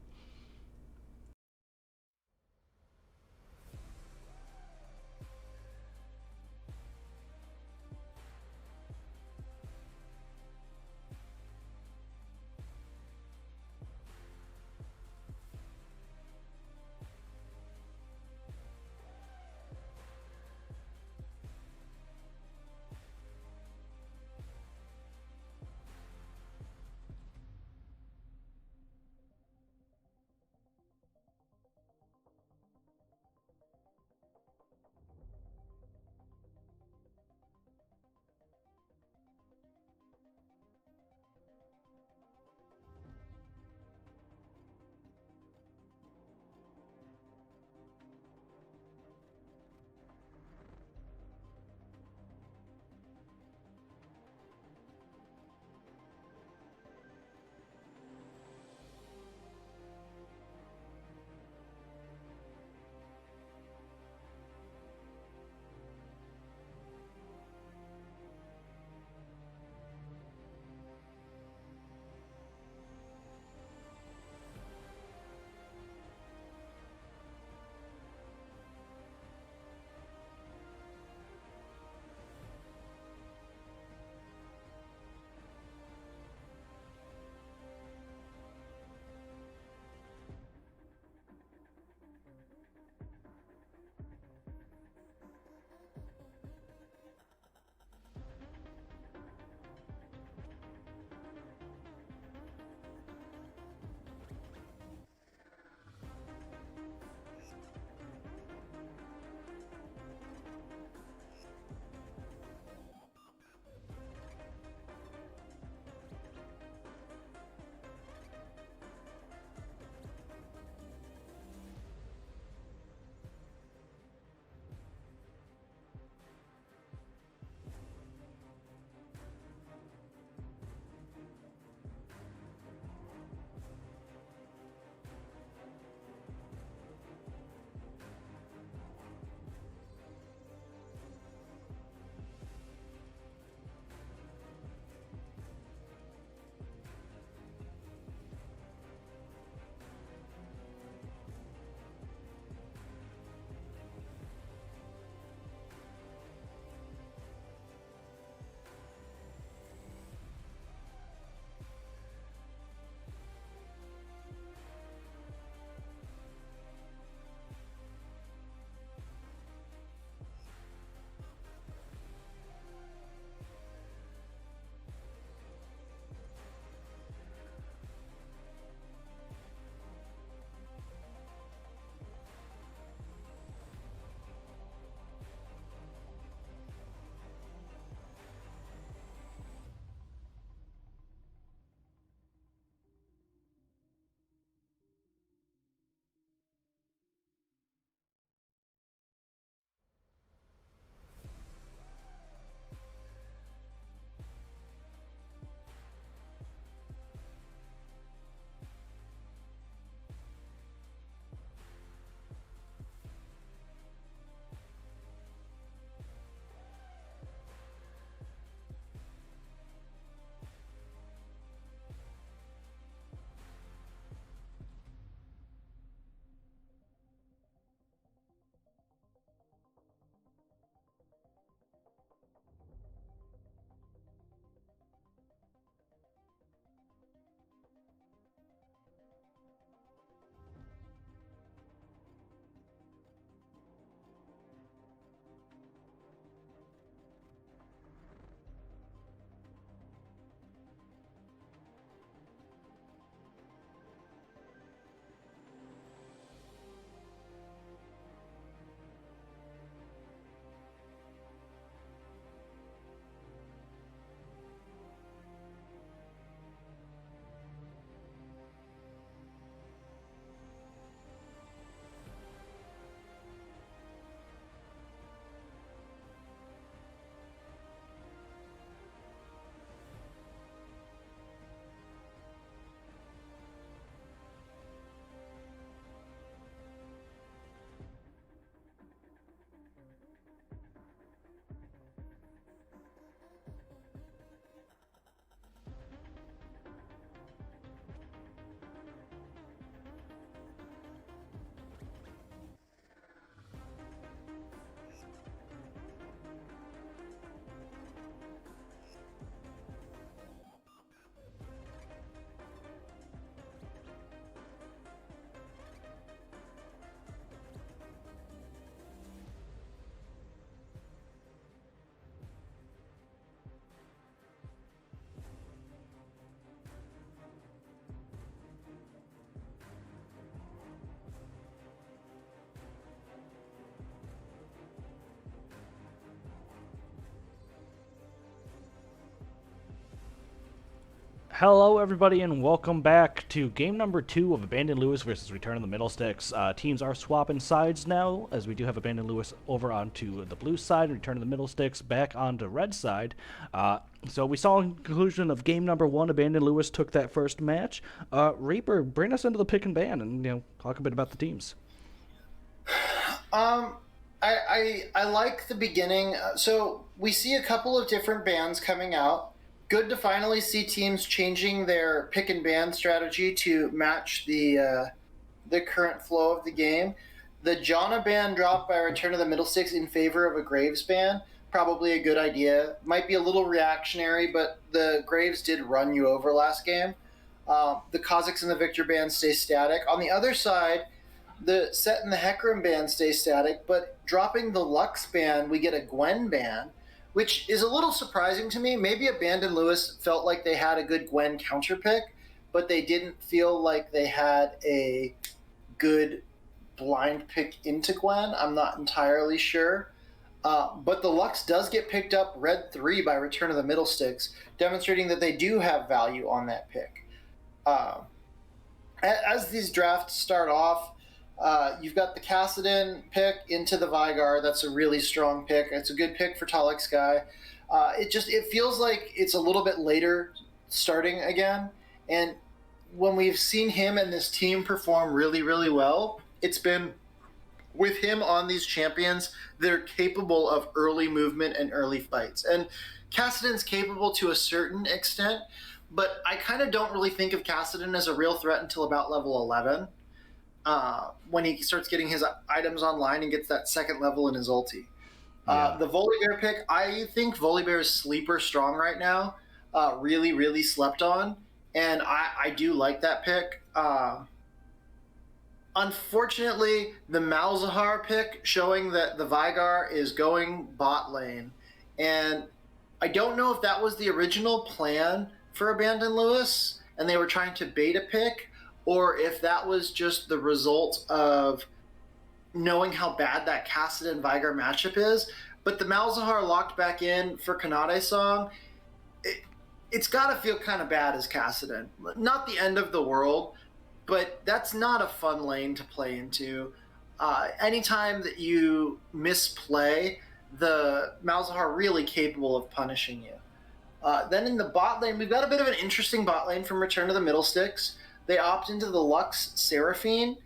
Hello, everybody, and welcome back to game number 2 of Abandoned Lewis versus Return of the Middlesticks. Teams are swapping sides now, as we do have Abandoned Lewis over onto the blue side, and Return of the Middlesticks back onto red side. So we saw in conclusion of game number 1, Abandoned Lewis took that first match. Reaper, bring us into the pick and ban, and talk a bit about the teams. I like the beginning. So we see a couple of different bans coming out. Good to finally see teams changing their pick and ban strategy to match the current flow of the game. The Jana ban dropped by Return of the Middlesticks in favor of a Graves ban. Probably a good idea. Might be a little reactionary, but the Graves did run you over last game. The Kazakhs and the Victor ban stay static. On the other side, the Set and the Hecarim ban stay static, but dropping the Lux ban, we get a Gwen ban, which is a little surprising to me. Maybe Abandoned Lewis felt like they had a good Gwen counter pick, but they didn't feel like they had a good blind pick into Gwen. I'm not entirely sure. But the Lux does get picked up red 3 by Return of the Middlesticks, demonstrating that they do have value on that pick. As these drafts start off, you've got the Kassadin pick into the Vigar. That's a really strong pick. It's a good pick for Talek Sky. It feels like it's a little bit later starting again. And when we've seen him and this team perform really, really well, it's been with him on these champions that are capable of early movement and early fights. And Kassadin's capable to a certain extent, but I kind of don't really think of Kassadin as a real threat until about level 11. When he starts getting his items online and gets that second level in his ulti. The Volibear pick, I think Volibear is sleeper strong right now. Really, really slept on. And I do like that pick. Unfortunately, the Malzahar pick showing that the Vigar is going bot lane. And I don't know if that was the original plan for Abandoned Lewis and they were trying to bait a pick, or if that was just the result of knowing how bad that Kassadin Vigar matchup is. But the Malzahar locked back in for Kanade Song, it's got to feel kind of bad as Kassadin. Not the end of the world, but that's not a fun lane to play into. Anytime that you misplay, the Malzahar really capable of punishing you. Then in the bot lane, we've got a bit of an interesting bot lane from Return of the Middlesticks. They opt into the Lux Seraphine.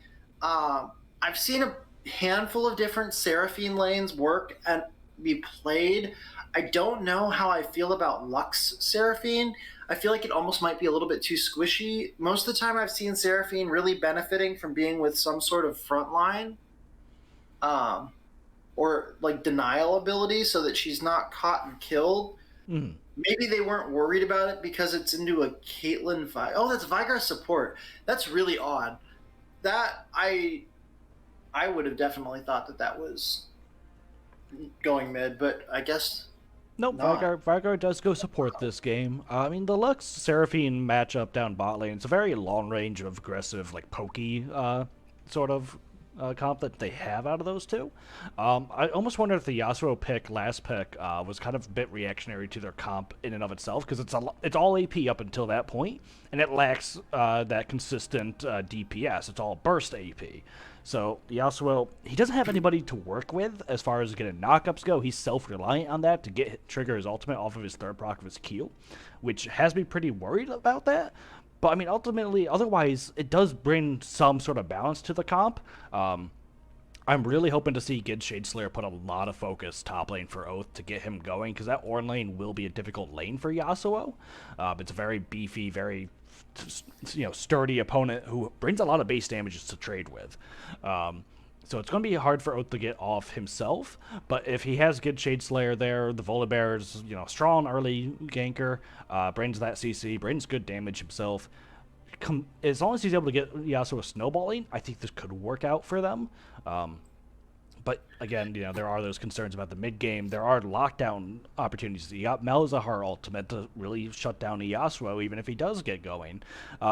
I've seen a handful of different Seraphine lanes work and be played. I don't know how I feel about Lux Seraphine. I feel like it almost might be a little bit too squishy. Most of the time I've seen Seraphine really benefiting from being with some sort of front line or like denial ability so that she's not caught and killed. Mm. Maybe they weren't worried about it because it's into a Caitlyn Vigar. Oh, that's Vigar support. That's really odd. That I would have definitely thought that was going mid, but I guess Nope, not. Vigar does go support this game. I mean, the Lux Seraphine matchup down bot lane, it's a very long range of aggressive, like, pokey sort of comp that they have out of those two. I almost wonder if the Yasuo pick, last pick, was kind of a bit reactionary to their comp in and of itself, because it's all AP up until that point, and it lacks that consistent DPS. It's all burst AP. So Yasuo, he doesn't have anybody to work with as far as getting knockups go. He's self-reliant on that to trigger his ultimate off of his third proc of his Q, which has me pretty worried about that. But I mean, ultimately, otherwise, it does bring some sort of balance to the comp. I'm really hoping to see Gid Shadeslayer put a lot of focus top lane for Oath to get him going, because that Ornn lane will be a difficult lane for Yasuo. It's a very beefy, very sturdy opponent who brings a lot of base damages to trade with. So it's going to be hard for Oath to get off himself, but if he has good Shadeslayer there, the Volibear's strong early ganker, brings that CC, brings good damage himself. As long as he's able to get Yasuo snowballing, I think this could work out for them. But again, there are those concerns about the mid game. There are lockdown opportunities. You got Malzahar ultimate to really shut down Yasuo, even if he does get going.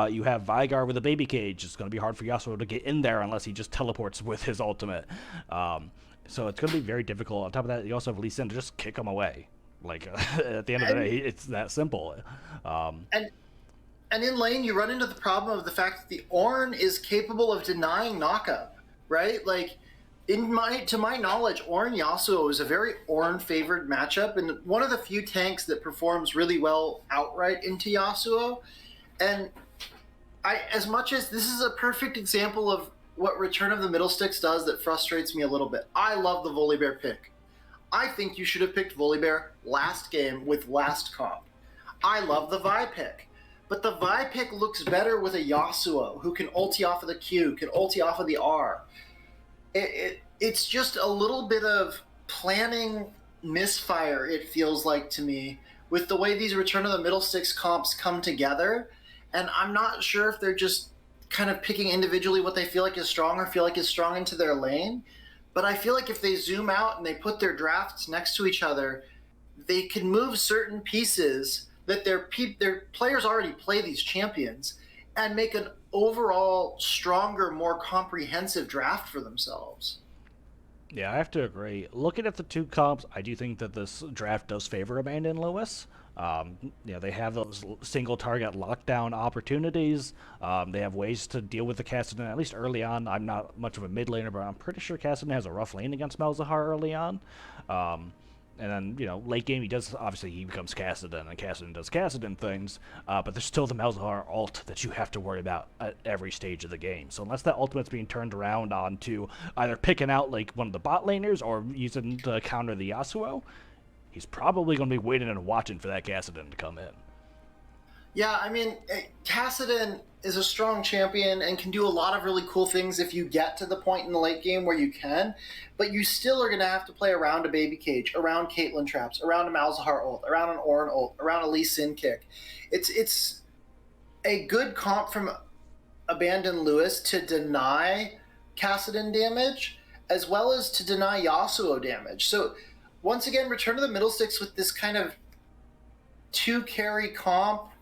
You have Vigar with a baby cage. It's going to be hard for Yasuo to get in there unless he just teleports with his ultimate. So it's going to be very difficult. On top of that, you also have Lee Sin to just kick him away. Like, at the end of the day, it's that simple. And And in lane, you run into the problem of the fact that the Ornn is capable of denying knockup, right? Like, to my knowledge, Ornn Yasuo is a very Ornn favored matchup, and one of the few tanks that performs really well outright into Yasuo. And as much as this is a perfect example of what Return of the Middlesticks does that frustrates me a little bit, I love the Volibear pick. I think you should have picked Volibear last game with last comp. I love the Vi pick. But the Vi pick looks better with a Yasuo who can ulti off of the Q, can ulti off of the R. It's just a little bit of planning misfire, it feels like to me, with the way these Return of the Middlesticks comps come together. And I'm not sure if they're just kind of picking individually what they feel like is strong or feel like is strong into their lane. But I feel like if they zoom out and they put their drafts next to each other, they can move certain pieces that their players already play these champions and make an overall stronger, more comprehensive draft for themselves. Yeah, I have to agree. Looking at the two comps, I do think that this draft does favor Abandon Lewis. They have those single target lockdown opportunities. They have ways to deal with the Kassadin, at least early on. I'm not much of a mid laner, but I'm pretty sure Kassadin has a rough lane against Malzahar early on. And then, late game, he becomes Kassadin, and Kassadin does Kassadin things, but there's still the Malzahar ult that you have to worry about at every stage of the game. So unless that ultimate's being turned around onto either picking out, like, one of the bot laners or using to counter the Yasuo, he's probably going to be waiting and watching for that Kassadin to come in. Yeah, I mean, Kassadin is a strong champion and can do a lot of really cool things if you get to the point in the late game where you can, but you still are going to have to play around a baby cage, around Caitlyn traps, around a Malzahar ult, around an Ornn ult, around a Lee Sin kick. It's a good comp from Abandon Lewis to deny Kassadin damage as well as to deny Yasuo damage. So once again, Return of the Middlesticks with this kind of two carry comp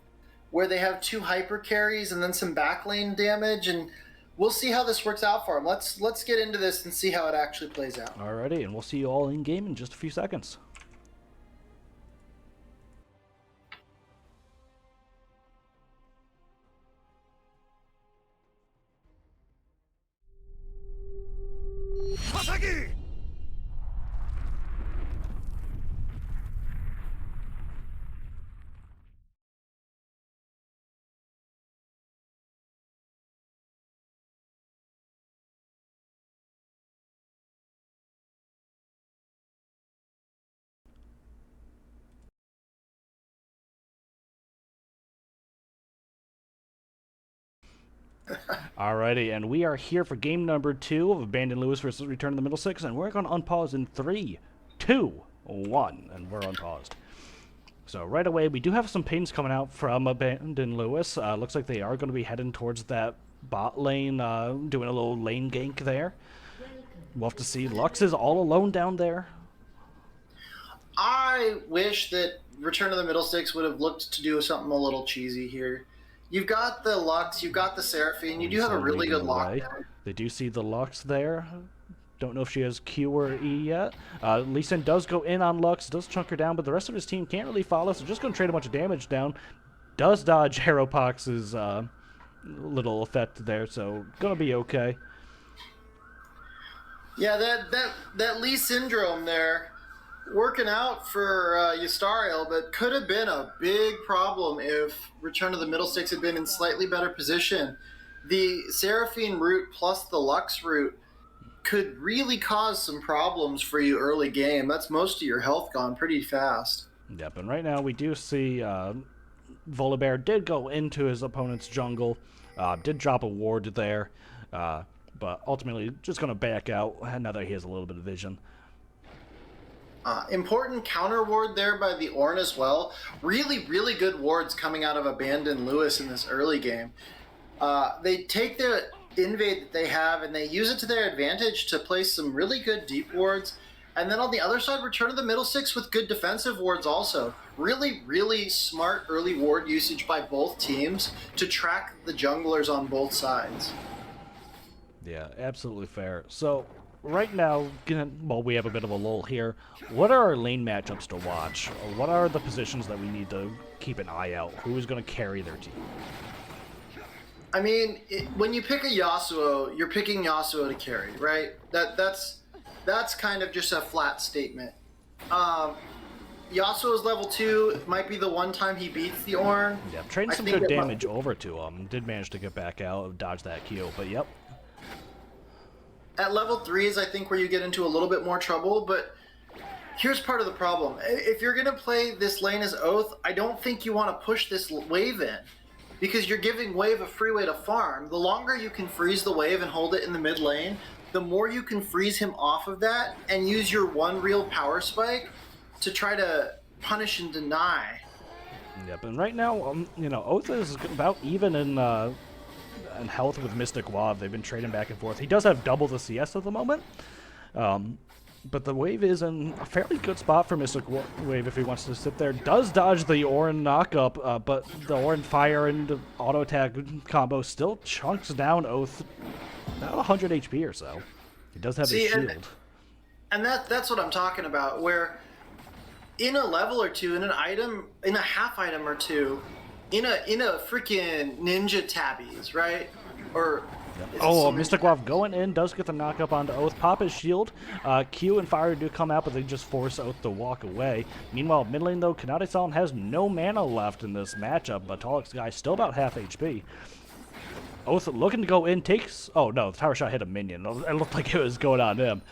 where they have two hyper carries and then some backlane damage, and we'll see how this works out for them. Let's get into this and see how it actually plays out. Alrighty, and we'll see you all in game in just a few seconds. Alrighty, and we are here for game number 2 of Abandon Lewis versus Return of the Middlesticks, and we're going to unpause in 3, 2, 1, and we're unpaused. So right away, we do have some pings coming out from Abandon Lewis. Looks like they are going to be heading towards that bot lane, doing a little lane gank there. We'll have to see. Lux is all alone down there. I wish that Return of the Middlesticks would have looked to do something a little cheesy here. You've got the Lux, you've got the Seraphine, you do have a really good lockdown. They do see the Lux there. Don't know if she has Q or E yet. Lee Sin does go in on Lux, does chunk her down, but the rest of his team can't really follow, so just going to trade a bunch of damage down. Does dodge Heropox's little effect there, so going to be okay. Yeah, that Lee syndrome there, working out for Ystariel, but could have been a big problem if Return of the Middlesticks had been in slightly better position. The Seraphine route plus the Lux route could really cause some problems for you early game. That's most of your health gone pretty fast. Yep, and right now we do see Volibear did go into his opponent's jungle, did drop a ward there, but ultimately just going to back out now that he has a little bit of vision. Important counter ward there by the Ornn as well. Really, really good wards coming out of Abandon Lewis in this early game. They take the invade that they have and they use it to their advantage to place some really good deep wards. And then on the other side, Return of the Middlesticks with good defensive wards also. Really, really smart early ward usage by both teams to track the junglers on both sides. Yeah, absolutely fair. So right now, while we have a bit of a lull here, what are our lane matchups to watch? What are the positions that we need to keep an eye out? Who is going to carry their team? I mean, when you pick a Yasuo, you're picking Yasuo to carry, right? That's kind of just a flat statement. Yasuo's level 2. It might be the one time he beats the Ornn. Yeah, trading some good damage over to him. Did manage to get back out, dodge that Q, but yep. At level 3 is, I think, where you get into a little bit more trouble, but here's part of the problem. If you're going to play this lane as Oath, I don't think you want to push this wave in, because you're giving wave a free way to farm. The longer you can freeze the wave and hold it in the mid lane, the more you can freeze him off of that and use your one real power spike to try to punish and deny. Yep, and right now, you know, Oath is about even in health with Mystic Wav. They've been trading back and forth. He does have double the CS at the moment, but the wave is in a fairly good spot for Mystic Wave if he wants to sit there. Does dodge the Ornn knockup, but the Ornn fire and auto attack combo still chunks down Oath about 100 HP or so. He does have his shield. And that's what I'm talking about, where in a level or two, in an item, in a half item or two, in a freaking ninja tabbies, right? Or oh, Mystic Wav going in, does get the knockup onto Oath. Pop his shield. Q and Fire do come out, but they just force Oath to walk away. Meanwhile, mid lane, though, Kanade-san has no mana left in this matchup, but Tolik's guy still about half HP. Oath looking to go in, takes... Oh, no, the tower shot hit a minion. It looked like it was going on him.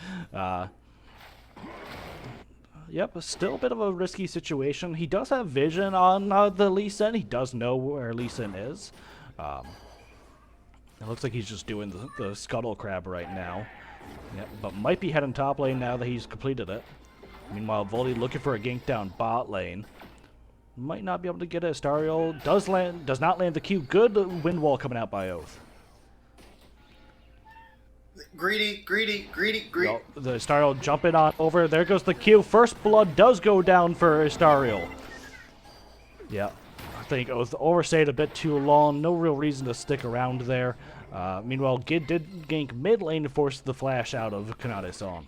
Yep, still a bit of a risky situation. He does have vision on the Lee Sin. He does know where Lee Sin is. It looks like he's just doing the scuttle crab right now. Yep, but might be heading top lane now that he's completed it. Meanwhile, Voldy looking for a gank down bot lane. Might not be able to get it. Astariel does not land the Q. Good wind wall coming out by Oath. Greedy. Well, the Astariel jumping on over. There goes the Q. First blood does go down for Astariel. Yeah, I think Oath overstayed a bit too long. No real reason to stick around there. Meanwhile, Gid did gank mid lane to force the flash out of Kanade-san.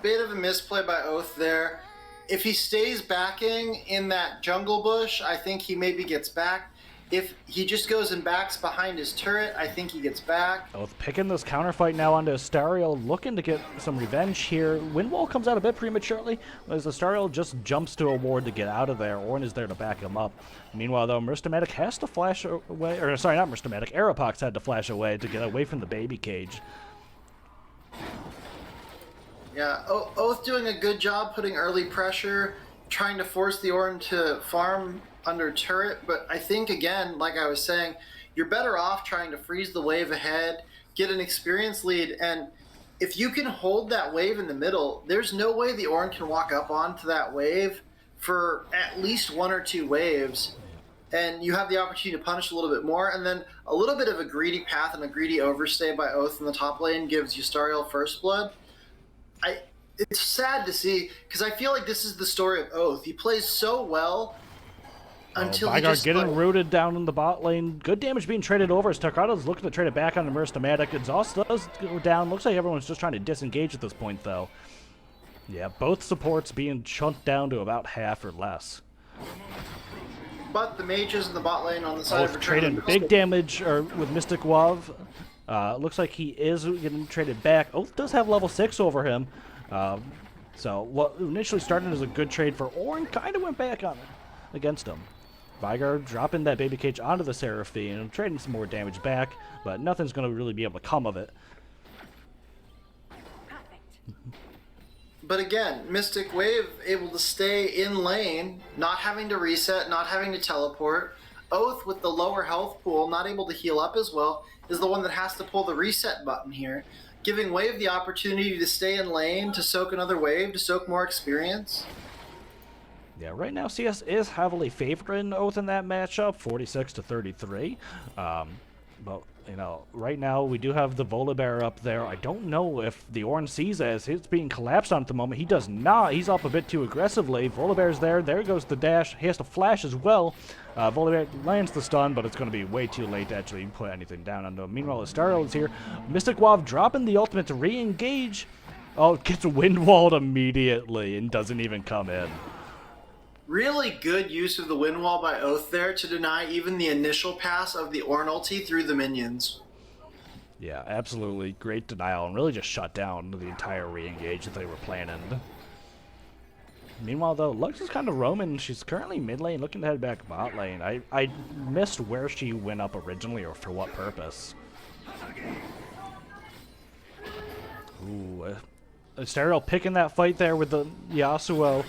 Bit of a misplay by Oath there. If he stays backing in that jungle bush, I think he maybe gets back. If he just goes and backs behind his turret, I think he gets back. Oath picking this counterfight now onto Astariel, looking to get some revenge here. Windwall comes out a bit prematurely, as Astariel just jumps to a ward to get out of there. Ornn is there to back him up. Meanwhile, though, Mrstomatic has to flash away, or sorry, not Mrstomatic, Aeropox had to flash away to get away from the baby cage. Yeah, Oath doing a good job putting early pressure, trying to force the Ornn to farm under turret, but I think, again, like I was saying, you're better off trying to freeze the wave ahead, get an experience lead, and if you can hold that wave in the middle, there's no way the Ornn can walk up onto that wave for at least one or two waves, and you have the opportunity to punish a little bit more, and then a little bit of a greedy path and a greedy overstay by Oath in the top lane gives Astariel first blood. It's sad to see, because I feel like this is the story of Oath. He plays so well until he just... getting rooted down in the bot lane. Good damage being traded over as Takrada's looking to trade it back on the Mrstomatic. Exhaust does go down. Looks like everyone's just trying to disengage at this point, though. Yeah, both supports being chunked down to about half or less. But the mages in the bot lane on the side of trading big damage with Mystic Wav. Looks like he is getting traded back. Oath does have level 6 over him. So what initially started as a good trade for Ornn kind of went back on it against him. Vigar dropping that baby cage onto the Seraphine and trading some more damage back, but nothing's going to really be able to come of it. But again, Mystic Wave able to stay in lane, not having to reset, not having to teleport. Oath with the lower health pool, not able to heal up as well, is the one that has to pull the reset button here, giving Wave the opportunity to stay in lane, to soak another wave, to soak more experience. Yeah, right now CS is heavily favoring Oath in that matchup, 46 to 33. But, right now we do have the Volibear up there. I don't know if the Orange sees it as it's being collapsed on at the moment. He does not. He's up a bit too aggressively. Volibear's there. There goes the dash. He has to flash as well. Volibear lands the stun, but it's going to be way too late to actually put anything down on him. Meanwhile, Astariel is here. Mystic Wav dropping the ultimate to re-engage. Oh, gets wind walled immediately and doesn't even come in. Really good use of the wind wall by Oath there to deny even the initial pass of the Ornn ulti through the minions. Yeah, absolutely great denial and really just shut down the entire re-engage that they were planning. Meanwhile, though, Lux is kind of roaming. She's currently mid lane, looking to head back bot lane. I missed where she went up originally or for what purpose. Ooh, Astariel picking that fight there with the Yasuo.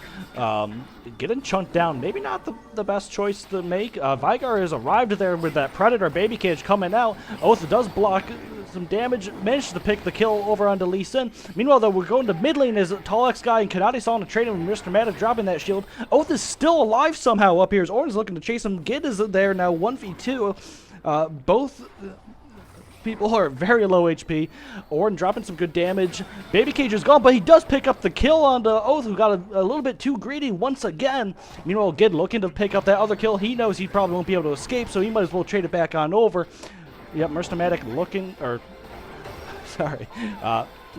Getting chunked down. Maybe not the best choice to make. Vigar has arrived there with that Predator baby cage coming out. Oath does block some damage. Managed to pick the kill over onto Lee Sin. Meanwhile, though, we're going to mid lane as Tall Guy and Kanade saw on a trade with Mr. Matic dropping that shield. Oath is still alive somehow up here as Ornn's looking to chase him. Gid is there now 1v2. Both people are very low HP. Ornn dropping some good damage. Baby Cage is gone, but he does pick up the kill onto Oath, who got a little bit too greedy once again. Meanwhile, Gid looking to pick up that other kill. He knows he probably won't be able to escape, so he might as well trade it back on over. Yep, Merstomatic looking, or, sorry,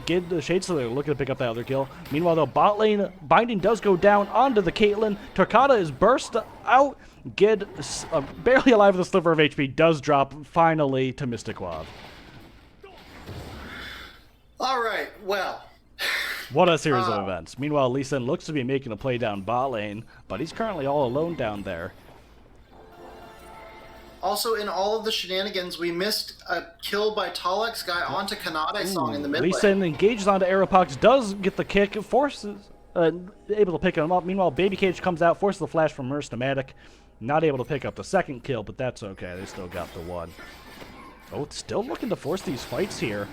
Gid, the Shadeslayer looking to pick up that other kill. Meanwhile, though, bot lane binding does go down onto the Caitlyn. Torquata is burst out. Gid, barely alive with a sliver of HP, does drop finally to Mystic Wav. All right, well. What a series of events. Meanwhile, Lee Sin looks to be making a play down bot lane, but he's currently all alone down there. Also, in all of the shenanigans, we missed a kill by Tall Guy onto Kanade Song in the mid lane. Lee Sin engages onto Aeropox, does get the kick, forces, able to pick him up. Meanwhile, Baby Cage comes out, forces the flash from Merstomatic. Not able to pick up the second kill, but that's okay. They still got the one. Oh, still looking to force these fights here.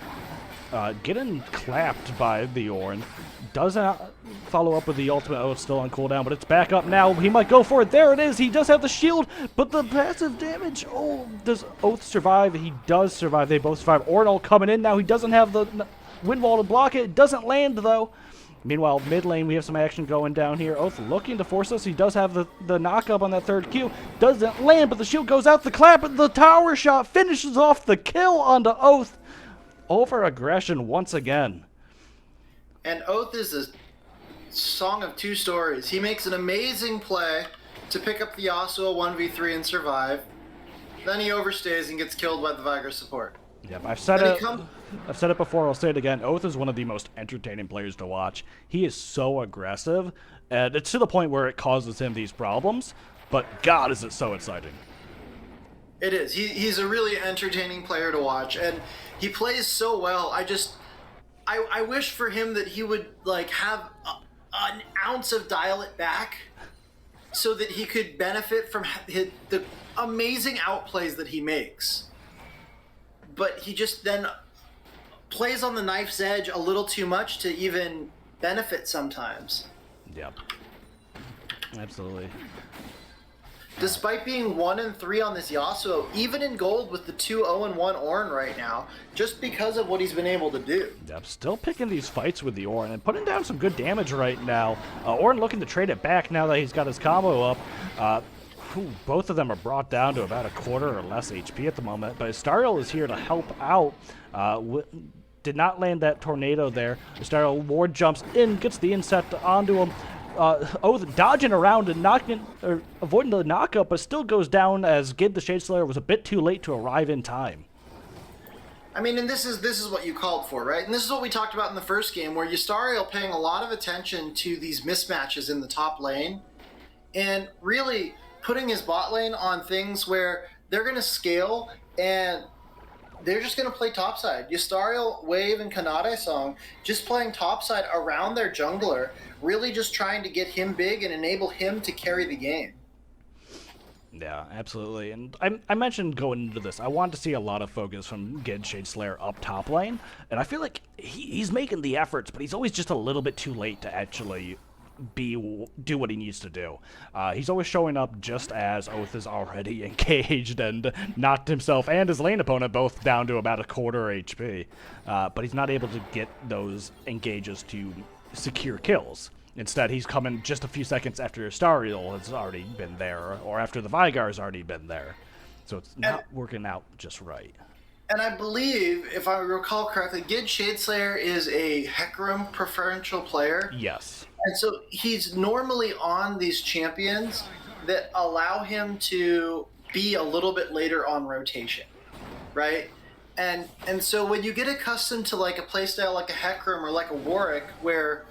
Getting clapped by the Ornn. Doesn't follow up with the ultimate. Oh, it's still on cooldown, but it's back up now. He might go for it. There it is. He does have the shield, but the passive damage. Oh, does Oath survive? He does survive. They both survive. Ornn coming in now. He doesn't have the wind wall to block it. It doesn't land, though. Meanwhile, mid lane, we have some action going down here. Oath looking to force us. He does have the knock up on that third Q. Doesn't land, but the shield goes out. The clap, the tower shot finishes off the kill onto Oath. Over aggression once again. And Oath is a song of two stories. He makes an amazing play to pick up the Yasuo 1v3 and survive. Then he overstays and gets killed by the Vigar support. Yep, I've said it before, I'll say it again. Oath is one of the most entertaining players to watch. He is so aggressive, and it's to the point where it causes him these problems, but God, is it so exciting. It is. He's a really entertaining player to watch, and he plays so well. I wish for him that he would have an ounce of dial it back so that he could benefit from the amazing outplays that he makes. But he just then plays on the knife's edge a little too much to even benefit sometimes. Yep. Absolutely. Despite being 1-3 on this Yasuo, even in gold with the 2-0-1 Ornn right now, just because of what he's been able to do. Yep, still picking these fights with the Ornn and putting down some good damage right now. Ornn looking to trade it back now that he's got his combo up. Both of them are brought down to about a quarter or less HP at the moment, but Astariel is here to help out. Did not land that tornado there. Astariel ward jumps in, gets the inset onto him. Oath dodging around and avoiding the knockup, but still goes down as Gid the Shadeslayer was a bit too late to arrive in time. I mean, and this is what you called for, right? And this is what we talked about in the first game, where Yustariel paying a lot of attention to these mismatches in the top lane, and really putting his bot lane on things where they're going to scale and they're just going to play topside. Yustariel, Wave, and Kanade Song just playing topside around their jungler, really just trying to get him big and enable him to carry the game. Yeah, absolutely. And I mentioned going into this, I wanted to see a lot of focus from Gid Shadeslayer up top lane, and I feel like he's making the efforts, but he's always just a little bit too late to actually do what he needs to do. He's always showing up just as Oath is already engaged and knocked himself and his lane opponent both down to about a quarter HP. But he's not able to get those engages to secure kills. Instead, he's coming just a few seconds after Stariel has already been there, or after the Vigar has already been there. So it's not working out just right. And I believe, if I recall correctly, Gid Shadeslayer is a Hecarim preferential player. Yes. And so he's normally on these champions that allow him to be a little bit later on rotation, right? And so when you get accustomed to like a playstyle like a Hecarim or like a Warwick, where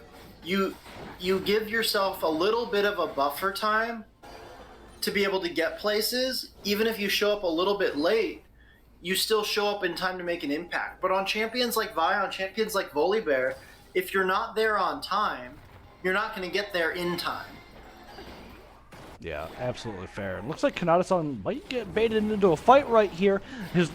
you give yourself a little bit of a buffer time to be able to get places, even if you show up a little bit late, you still show up in time to make an impact. But on champions like Vi, on champions like Volibear, if you're not there on time, you're not going to get there in time. Yeah, absolutely fair. Looks like Kanata-san might get baited into a fight right here. His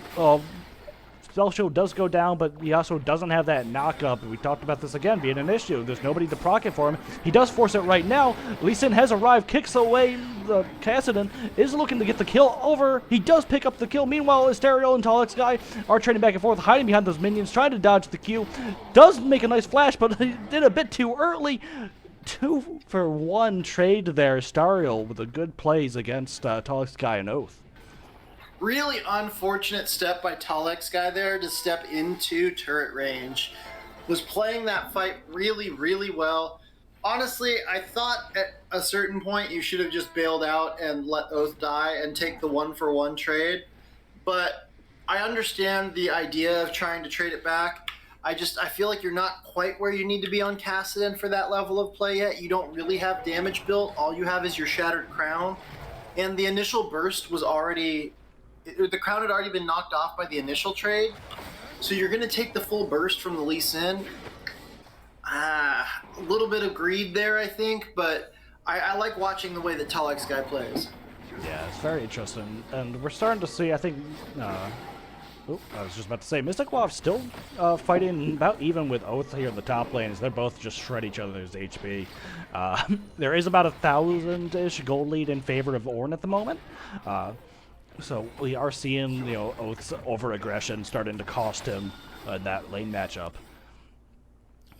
spell show does go down, but he also doesn't have that knock-up. We talked about this again being an issue. There's nobody to proc it for him. He does force it right now. Lee Sin has arrived, kicks away the Kassadin, is looking to get the kill over. He does pick up the kill. Meanwhile, Asterial and Talix guy are trading back and forth, hiding behind those minions, trying to dodge the Q. Does make a nice flash, but he did a bit too early. 2-for-1 trade there. Stariel with a good plays against Talix guy and Oath. Really unfortunate step by Talix guy there to step into turret range. Was playing that fight really, really well. Honestly, I thought at a certain point you should have just bailed out and let Oath die and take the 1-for-1 trade. But I understand the idea of trying to trade it back. I feel like you're not quite where you need to be on Kassadin for that level of play yet. You don't really have damage built. All you have is your Shattered Crown. And the initial burst was already... The crown had already been knocked off by the initial trade, so you're going to take the full burst from the Lee Sin. A little bit of greed there, I think, but I like watching the way that Talix guy plays. Yeah, it's very interesting, and we're starting to see, I think, I was just about to say, Mystic Wav still fighting about even with Oath here in the top lane, as they're both just shred each other's HP. There is about 1,000-ish gold lead in favor of Ornn at the moment. So we are seeing, Oath's over-aggression starting to cost him that lane matchup.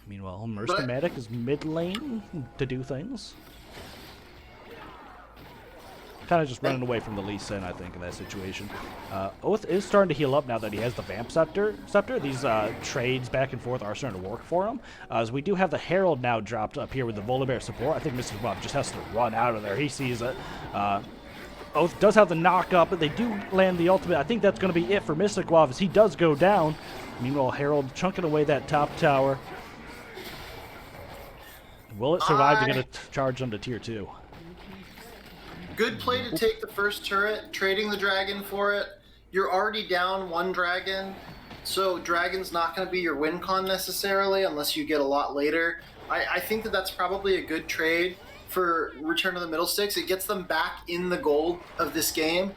Meanwhile, Merstomatic is mid lane to do things. Kind of just running away from the Lee Sin, I think, in that situation. Oath is starting to heal up now that he has the Vamp Scepter. These trades back and forth are starting to work for him. As we do have the Herald now dropped up here with the Volibear support. I think Mr. Bob just has to run out of there. He sees it. Oath does have the knock-up, but they do land the ultimate. I think that's going to be it for Mystic Wav as he does go down. Meanwhile, Herald chunking away that top tower. Will it survive to get a charge onto tier 2? Good play to take the first turret, trading the dragon for it. You're already down 1 dragon, so dragon's not going to be your win con necessarily unless you get a lot later. I think that that's probably a good trade for Return of the Middlesticks. It gets them back in the gold of this game.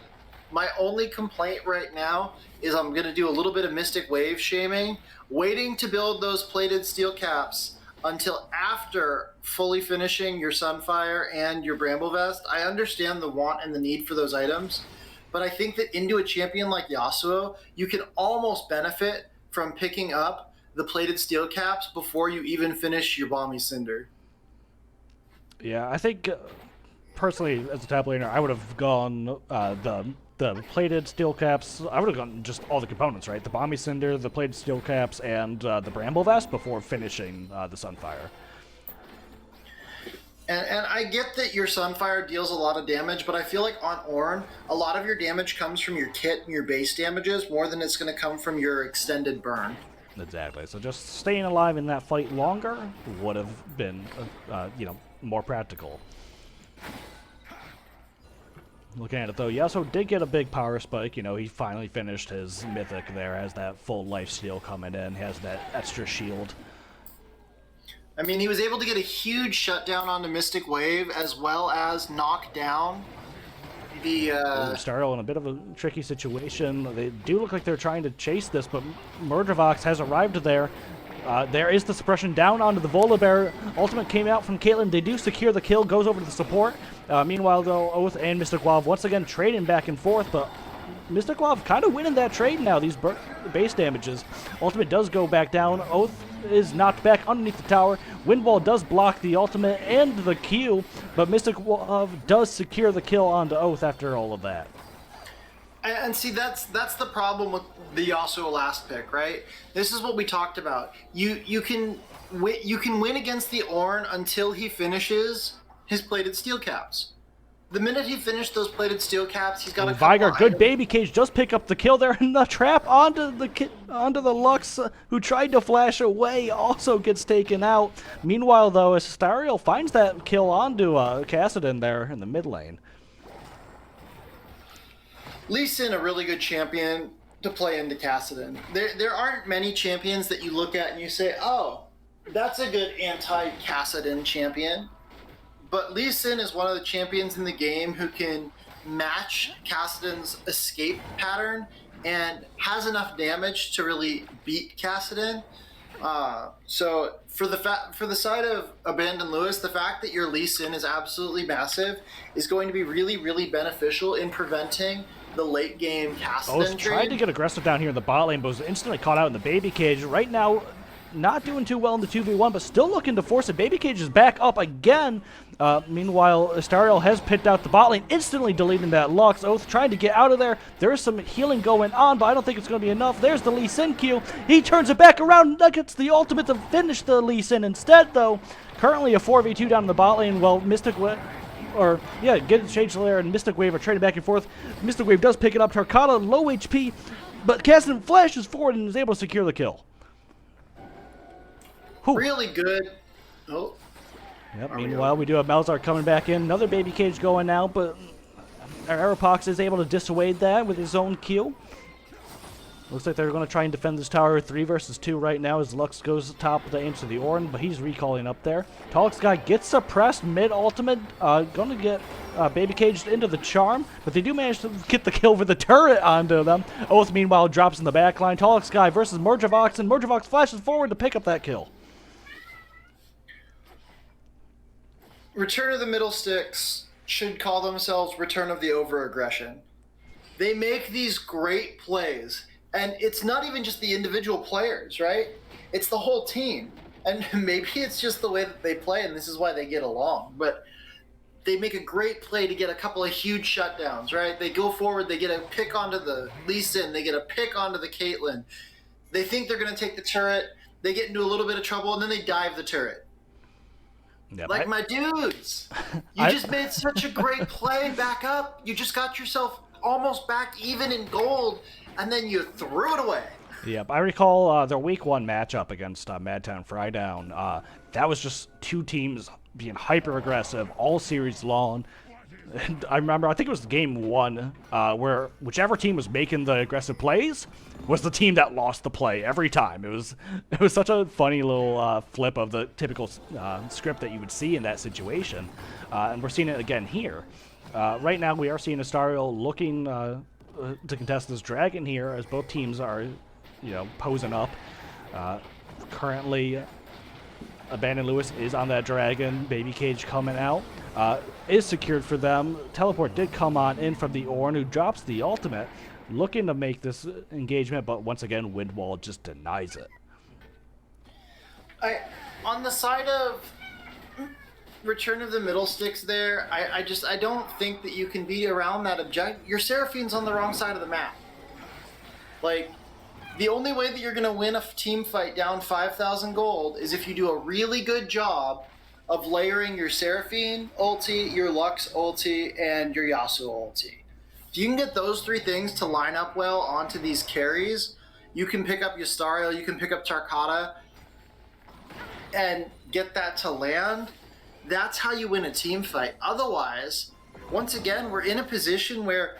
My only complaint right now is I'm going to do a little bit of Mystic Wave shaming, waiting to build those plated steel caps until after fully finishing your Sunfire and your Bramble Vest. I understand the want and the need for those items, but I think that into a champion like Yasuo, you can almost benefit from picking up the plated steel caps before you even finish your Balmy Cinder. Yeah, I think personally, as a top laner, I would have gone the plated steel caps. I would have gone just all the components, right? The Balmy Cinder, the plated steel caps, and the Bramble Vest before finishing the Sunfire. And I get that your Sunfire deals a lot of damage, but I feel like on Ornn, a lot of your damage comes from your kit and your base damages more than it's going to come from your extended burn. Exactly. So just staying alive in that fight longer would have been, more practical. Looking at it though, Yasuo did get a big power spike. He finally finished his mythic there, has that full life steal coming in, has that extra shield. I mean, he was able to get a huge shutdown on the Mystic Wave as well as knock down the... Stariel in a bit of a tricky situation. They do look like they're trying to chase this, but Murdervox has arrived there. There is the suppression down onto the Volibear. Ultimate came out from Caitlyn. They do secure the kill, goes over to the support. Meanwhile, though, Oath and Mystic Guav once again trading back and forth, but Mystic Guav kind of winning that trade now, these base damages. Ultimate does go back down. Oath is knocked back underneath the tower. Windwall does block the ultimate and the Q, but Mystic Guav does secure the kill onto Oath after all of that. And see, that's the problem with the Yasuo last pick, right? This is what we talked about. You can win against the Ornn until he finishes his plated steel caps. The minute he finished those plated steel caps, he's got a Vigar, good baby cage, does pick up the kill there, and the trap onto the Lux, who tried to flash away, also gets taken out. Meanwhile, though, Astariel finds that kill onto Kassadin there in the mid lane. Lee Sin, a really good champion to play into Kassadin. There aren't many champions that you look at and you say, oh, that's a good anti-Kassadin champion. But Lee Sin is one of the champions in the game who can match Kassadin's escape pattern and has enough damage to really beat Kassadin. So for the side of Abandoned Lewis, the fact that your Lee Sin is absolutely massive is going to be really, really beneficial in preventing the late game Kassadin trade. Tried to get aggressive down here in the bot lane, but was instantly caught out in the baby cage. Right now, not doing too well in the 2v1, but still looking to force it. Baby cage is back up again. Meanwhile, Astariel has picked out the bot lane, instantly deleting that Lux. Oath trying to get out of there. There's some healing going on, but I don't think it's going to be enough. There's the Lee Sin Q. He turns it back around and gets the ultimate to finish the Lee Sin instead, though. Currently a 4v2 down in the bot lane. Well, get Shade Slayer and Mystic Wave are trading back and forth. Mystic Wave does pick it up. Tarkata, low HP, but Kassadin flashes forward and is able to secure the kill. Whew. Really good. Oh. Yep, meanwhile, we do have Malzahar coming back in. Another baby cage going now, but Aeropox is able to dissuade that with his own Q. Looks like they're going to try and defend this tower 3 versus 2 right now as Lux goes top of the aim to the Ornn, but he's recalling up there. Talix guy gets suppressed mid-ultimate, going to get baby caged into the charm, but they do manage to get the kill with the turret onto them. Oath, meanwhile, drops in the backline. Talix guy versus Murjavox, and Murjavox flashes forward to pick up that kill. Return of the Middlesticks should call themselves Return of the Over-Aggression. They make these great plays, and it's not even just the individual players, right? It's the whole team. And maybe it's just the way that they play, and this is why they get along. But they make a great play to get a couple of huge shutdowns, right? They go forward, they get a pick onto the Lee Sin, they get a pick onto the Caitlyn. They think they're going to take the turret, they get into a little bit of trouble, and then they dive the turret. Yep, my dudes, you just made such a great play back up. You just got yourself almost back even in gold, and then you threw it away. Yep, I recall their week 1 matchup against Madtown Frydown. That was just 2 teams being hyper-aggressive all series long. And I remember, I think it was game 1, where whichever team was making the aggressive plays was the team that lost the play every time. It was such a funny little flip of the typical script that you would see in that situation, and we're seeing it again here. Right now, we are seeing Astariel looking to contest this dragon here, as both teams are, posing up. Currently, Abandoned Lewis is on that dragon. Baby cage coming out. Is secured for them. Teleport did come on in from the Ornn, who drops the ultimate, looking to make this engagement, but once again, Windwall just denies it. On the side of Return of the Middlesticks there, I don't think that you can be around that objective. Your Seraphine's on the wrong side of the map. Like, the only way that you're going to win a team fight down 5,000 gold is if you do a really good job of layering your Seraphine ulti, your Lux ulti, and your Yasuo ulti. If you can get those 3 things to line up well onto these carries, you can pick up Astariel, you can pick up Tarkata, and get that to land. That's how you win a team fight. Otherwise, once again, we're in a position where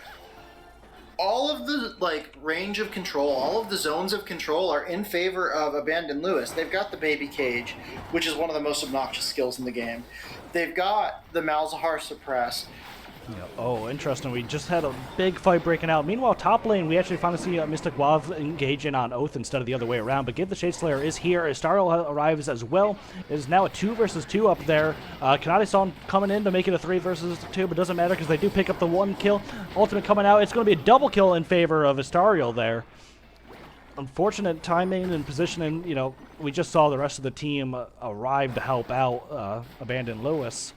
all of the range of control, all of the zones of control are in favor of Abandoned Lewis. They've got the baby cage, which is one of the most obnoxious skills in the game. They've got the Malzahar suppress. Yeah. Oh, interesting. We just had a big fight breaking out. Meanwhile, top lane, we actually finally see Mystic Wav engage in on Oath instead of the other way around. But Give the Shadeslayer is here. Astariel arrives as well. It is now a 2 versus 2 up there. Kanade-san coming in to make it a 3 versus 2, but doesn't matter because they do pick up the 1 kill. Ultimate coming out. It's going to be a double kill in favor of Astariel there. Unfortunate timing and positioning. You know, we just saw the rest of the team arrive to help out Abandon Lewis.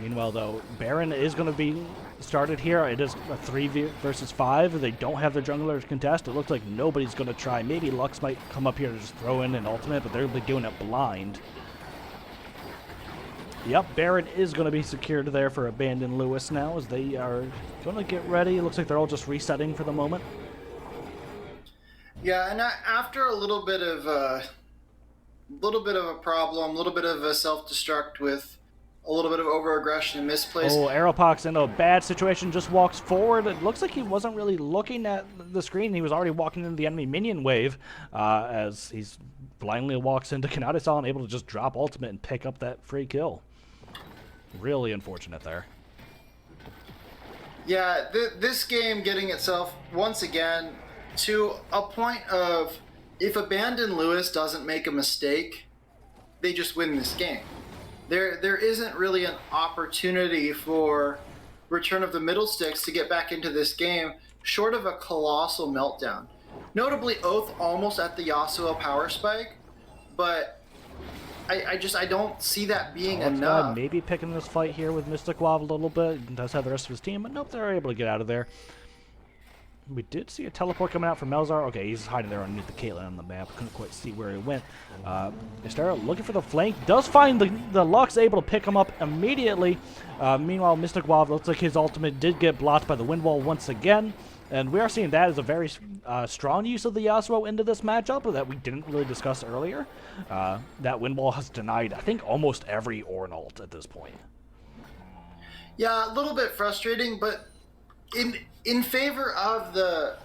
Meanwhile, though, Baron is going to be started here. It is a 3 versus 5. They don't have their jungler to contest. It looks like nobody's going to try. Maybe Lux might come up here to just throw in an ultimate, but they'll be doing it blind. Yep, Baron is going to be secured there for Abandon Lewis now as they are going to get ready. It looks like they're all just resetting for the moment. Yeah, and after a little bit of a problem, a little bit of a self-destruct with a little bit of over-aggression and misplays. Oh, Aeropox in a bad situation, just walks forward. It looks like he wasn't really looking at the screen. He was already walking into the enemy minion wave as he's blindly walks into Kanade-san, able to just drop ultimate and pick up that free kill. Really unfortunate there. Yeah, this game getting itself, once again, to a point of if Abandon Lewis doesn't make a mistake, they just win this game. There isn't really an opportunity for Return of the Middlesticks to get back into this game, short of a colossal meltdown. Notably, Oath almost at the Yasuo power spike, but I don't see that being enough. Maybe picking this fight here with Mystic Wav a little bit. He does have the rest of his team, but nope, they're able to get out of there. We did see a teleport coming out from Melzar. Okay, he's hiding there underneath the Caitlyn on the map. Couldn't quite see where he went. Estera looking for the flank. Does find the Lux, able to pick him up immediately. Meanwhile, Mystic Wav looks like his ultimate did get blocked by the wind wall once again. And we are seeing that as a very strong use of the Yasuo into this matchup that we didn't really discuss earlier. That wind wall has denied, I think, almost every Ornn ult at this point. Yeah, a little bit frustrating, but in favor of the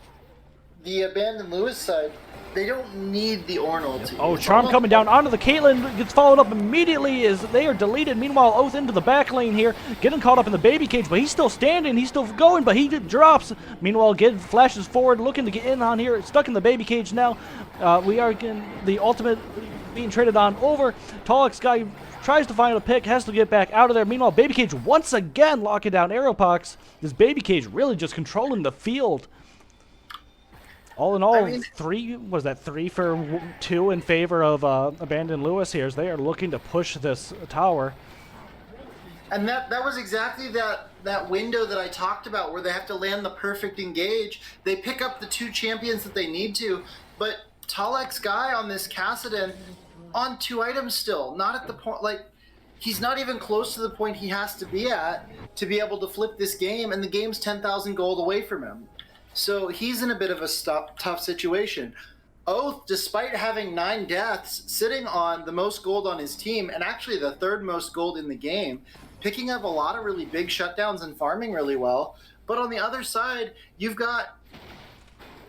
Abandon Lewis side, they don't need the Ornn ulti. Oh, Charm coming down onto the Caitlyn, gets followed up immediately as they are deleted. Meanwhile, Oath into the back lane here, getting caught up in the baby cage, but he's still standing, he's still going, but he drops. Meanwhile, Gid flashes forward, looking to get in on here, stuck in the baby cage now. We are getting the ultimate being traded on over. Tallix guy tries to find a pick, has to get back out of there. Meanwhile, baby cage once again locking down Aeropox. This baby cage really just controlling the field. All in all, I mean, 3 for 2 in favor of Abandon Lewis here as they are looking to push this tower. And that was exactly that window that I talked about where they have to land the perfect engage. They pick up the 2 champions that they need to, but Tallix guy on this Kassadin on 2 items still, not at the point, like, he's not even close to the point he has to be at to be able to flip this game, and the game's 10,000 gold away from him. So he's in a bit of a tough situation. Oath, despite having 9 deaths, sitting on the most gold on his team, and actually the 3rd most gold in the game, picking up a lot of really big shutdowns and farming really well. But on the other side, you've got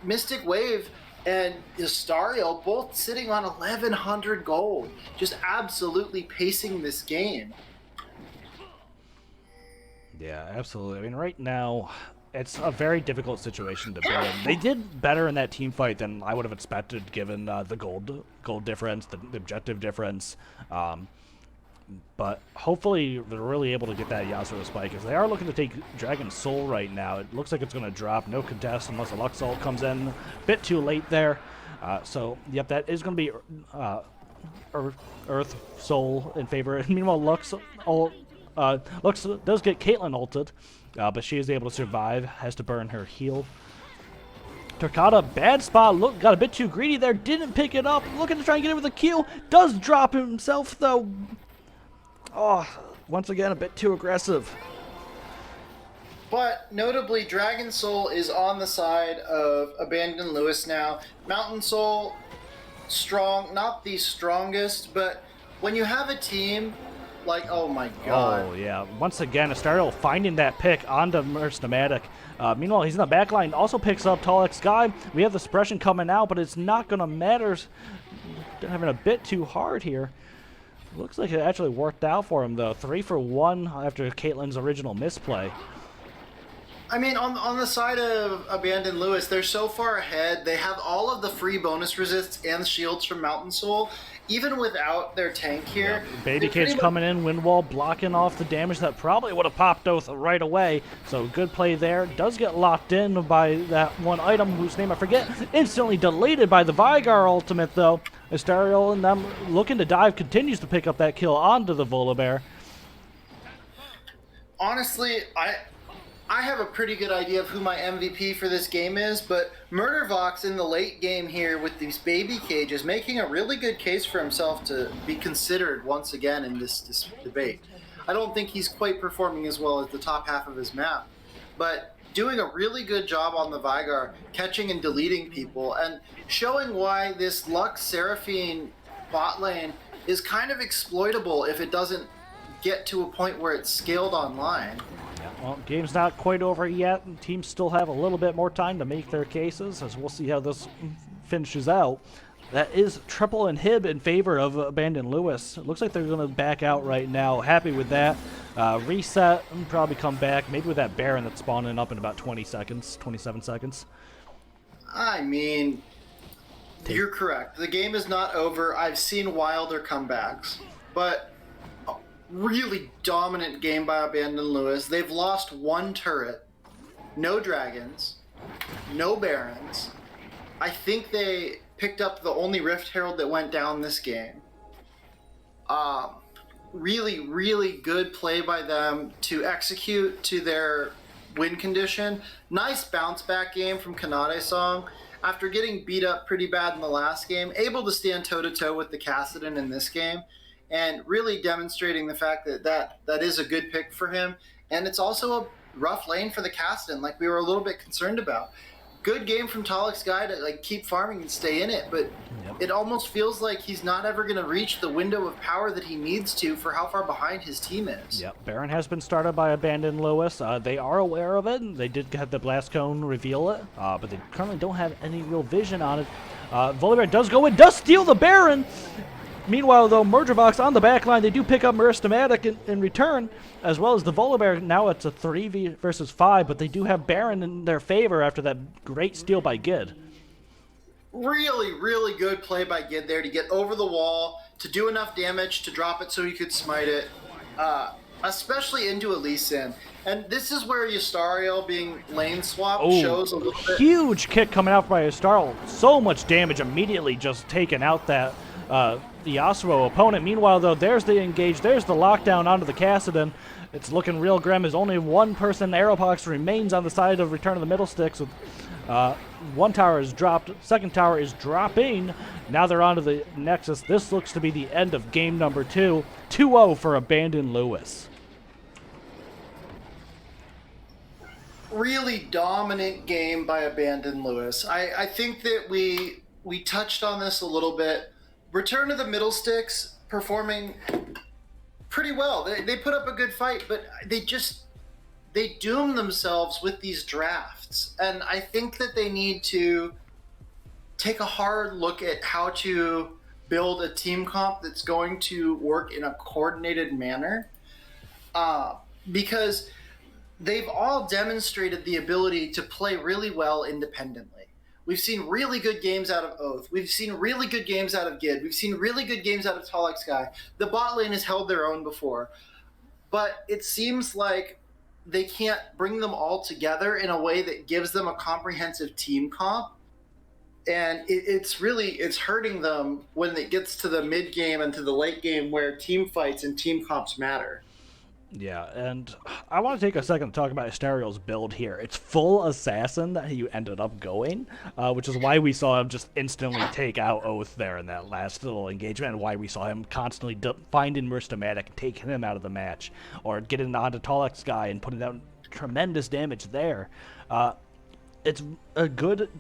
Mystic Wave and Astariel both sitting on 1,100 gold, just absolutely pacing this game. Yeah, absolutely. I mean, right now, it's a very difficult situation to be in. They did better in that team fight than I would have expected, given the gold difference, the objective difference. But hopefully they're really able to get that Yasuo spike, because they are looking to take Dragon's Soul right now. It looks like it's going to drop, no contest unless a Lux ult comes in. A bit too late there. So, yep, that is going to be Earth Soul in favor. Meanwhile, Lux does get Caitlyn ulted. But she is able to survive, has to burn her heal. Torquata, bad spot, got a bit too greedy there, didn't pick it up, looking to try and get it with a Q, does drop himself though. Oh, once again, a bit too aggressive. But notably, Dragon Soul is on the side of Abandon Lewis now. Mountain Soul, strong, not the strongest, but when you have a team like, oh my god. Oh, yeah. Once again, Astariel finding that pick onto Merstomatic. Meanwhile, he's in the back line, also picks up Tallix guy. We have the suppression coming out, but it's not going to matter. Having a bit too hard here. Looks like it actually worked out for him, though. 3 for 1 after Caitlyn's original misplay. I mean, on the side of Abandoned Lewis, they're so far ahead. They have all of the free bonus resists and shields from Mountain Soul, even without their tank here. Baby Cage coming in, wind wall blocking off the damage that probably would have popped Oath right away. So good play there. Does get locked in by that one item whose name I forget. Instantly deleted by the Vigar ultimate, though. Asterial and them looking to dive continues to pick up that kill onto the Volibear. Honestly, I have a pretty good idea of who my MVP for this game is, but Murdervox in the late game here with these baby cages making a really good case for himself to be considered once again in this debate. I don't think he's quite performing as well as the top half of his map, but doing a really good job on the Vigar, catching and deleting people, and showing why this Lux Seraphine bot lane is kind of exploitable if it doesn't get to a point where it's scaled online. Well, game's not quite over yet. Teams still have a little bit more time to make their cases, as we'll see how this finishes out. That is triple inhib in favor of Abandoned Lewis. It looks like they're going to back out right now. Happy with that. Reset and probably come back, maybe with that Baron that's spawning up in about 20 seconds, 27 seconds. I mean, you're correct. The game is not over. I've seen wilder comebacks, but really dominant game by Abandoned Lewis. They've lost one turret, no dragons, no barons. I think they picked up the only Rift Herald that went down this game. Really, really good play by them to execute to their win condition. Nice bounce back game from Kanade Song. After getting beat up pretty bad in the last game, able to stand toe-to-toe with the Kassadin in this game, and really demonstrating the fact that is a good pick for him. And it's also a rough lane for the Kassadin, like we were a little bit concerned about. Good game from Talek's guy to keep farming and stay in it, but it almost feels like he's not ever going to reach the window of power that he needs to for how far behind his team is. Yep, Baron has been started by Abandoned Lewis. They are aware of it. They did have the Blast Cone reveal it, but they currently don't have any real vision on it. Volibear does go in, does steal the Baron! Meanwhile, though, Murdervox on the back line, they do pick up Meristematic in return, as well as the Volibear. Now it's a 3v versus 5, but they do have Baron in their favor after that great steal by Gid. Really, really good play by Gid there to get over the wall, to do enough damage to drop it so he could smite it, especially into a Lee Sin. And this is where Yustariel being lane swapped shows a little bit. Huge kick coming out by Yustariel. So much damage immediately just taken out that the Yasuo opponent. Meanwhile, though, there's the engage, there's the lockdown onto the Kassadin. It's looking real grim as only one person, Aeropox, remains on the side of Return of the Middlesticks. With, one tower is dropped, second tower is dropping. Now they're onto the Nexus. This looks to be the end of game number 2. 2-0 for Abandoned Lewis. Really dominant game by Abandoned Lewis. I think that we touched on this a little bit. Return of the Middlesticks performing pretty well. They put up a good fight, but they doom themselves with these drafts. And I think that they need to take a hard look at how to build a team comp that's going to work in a coordinated manner. Because they've all demonstrated the ability to play really well independently. We've seen really good games out of Oath. We've seen really good games out of Gid. We've seen really good games out of Talek's guy. The bot lane has held their own before. But it seems like they can't bring them all together in a way that gives them a comprehensive team comp. And it's hurting them when it gets to the mid game and to the late game where team fights and team comps matter. Yeah, and I want to take a second to talk about Asterial's build here. It's full assassin that he ended up going, which is why we saw him just instantly take out Oath there in that last little engagement, and why we saw him constantly finding Meristematic and taking him out of the match, or getting onto Talek's guy and putting down tremendous damage there. It's a good,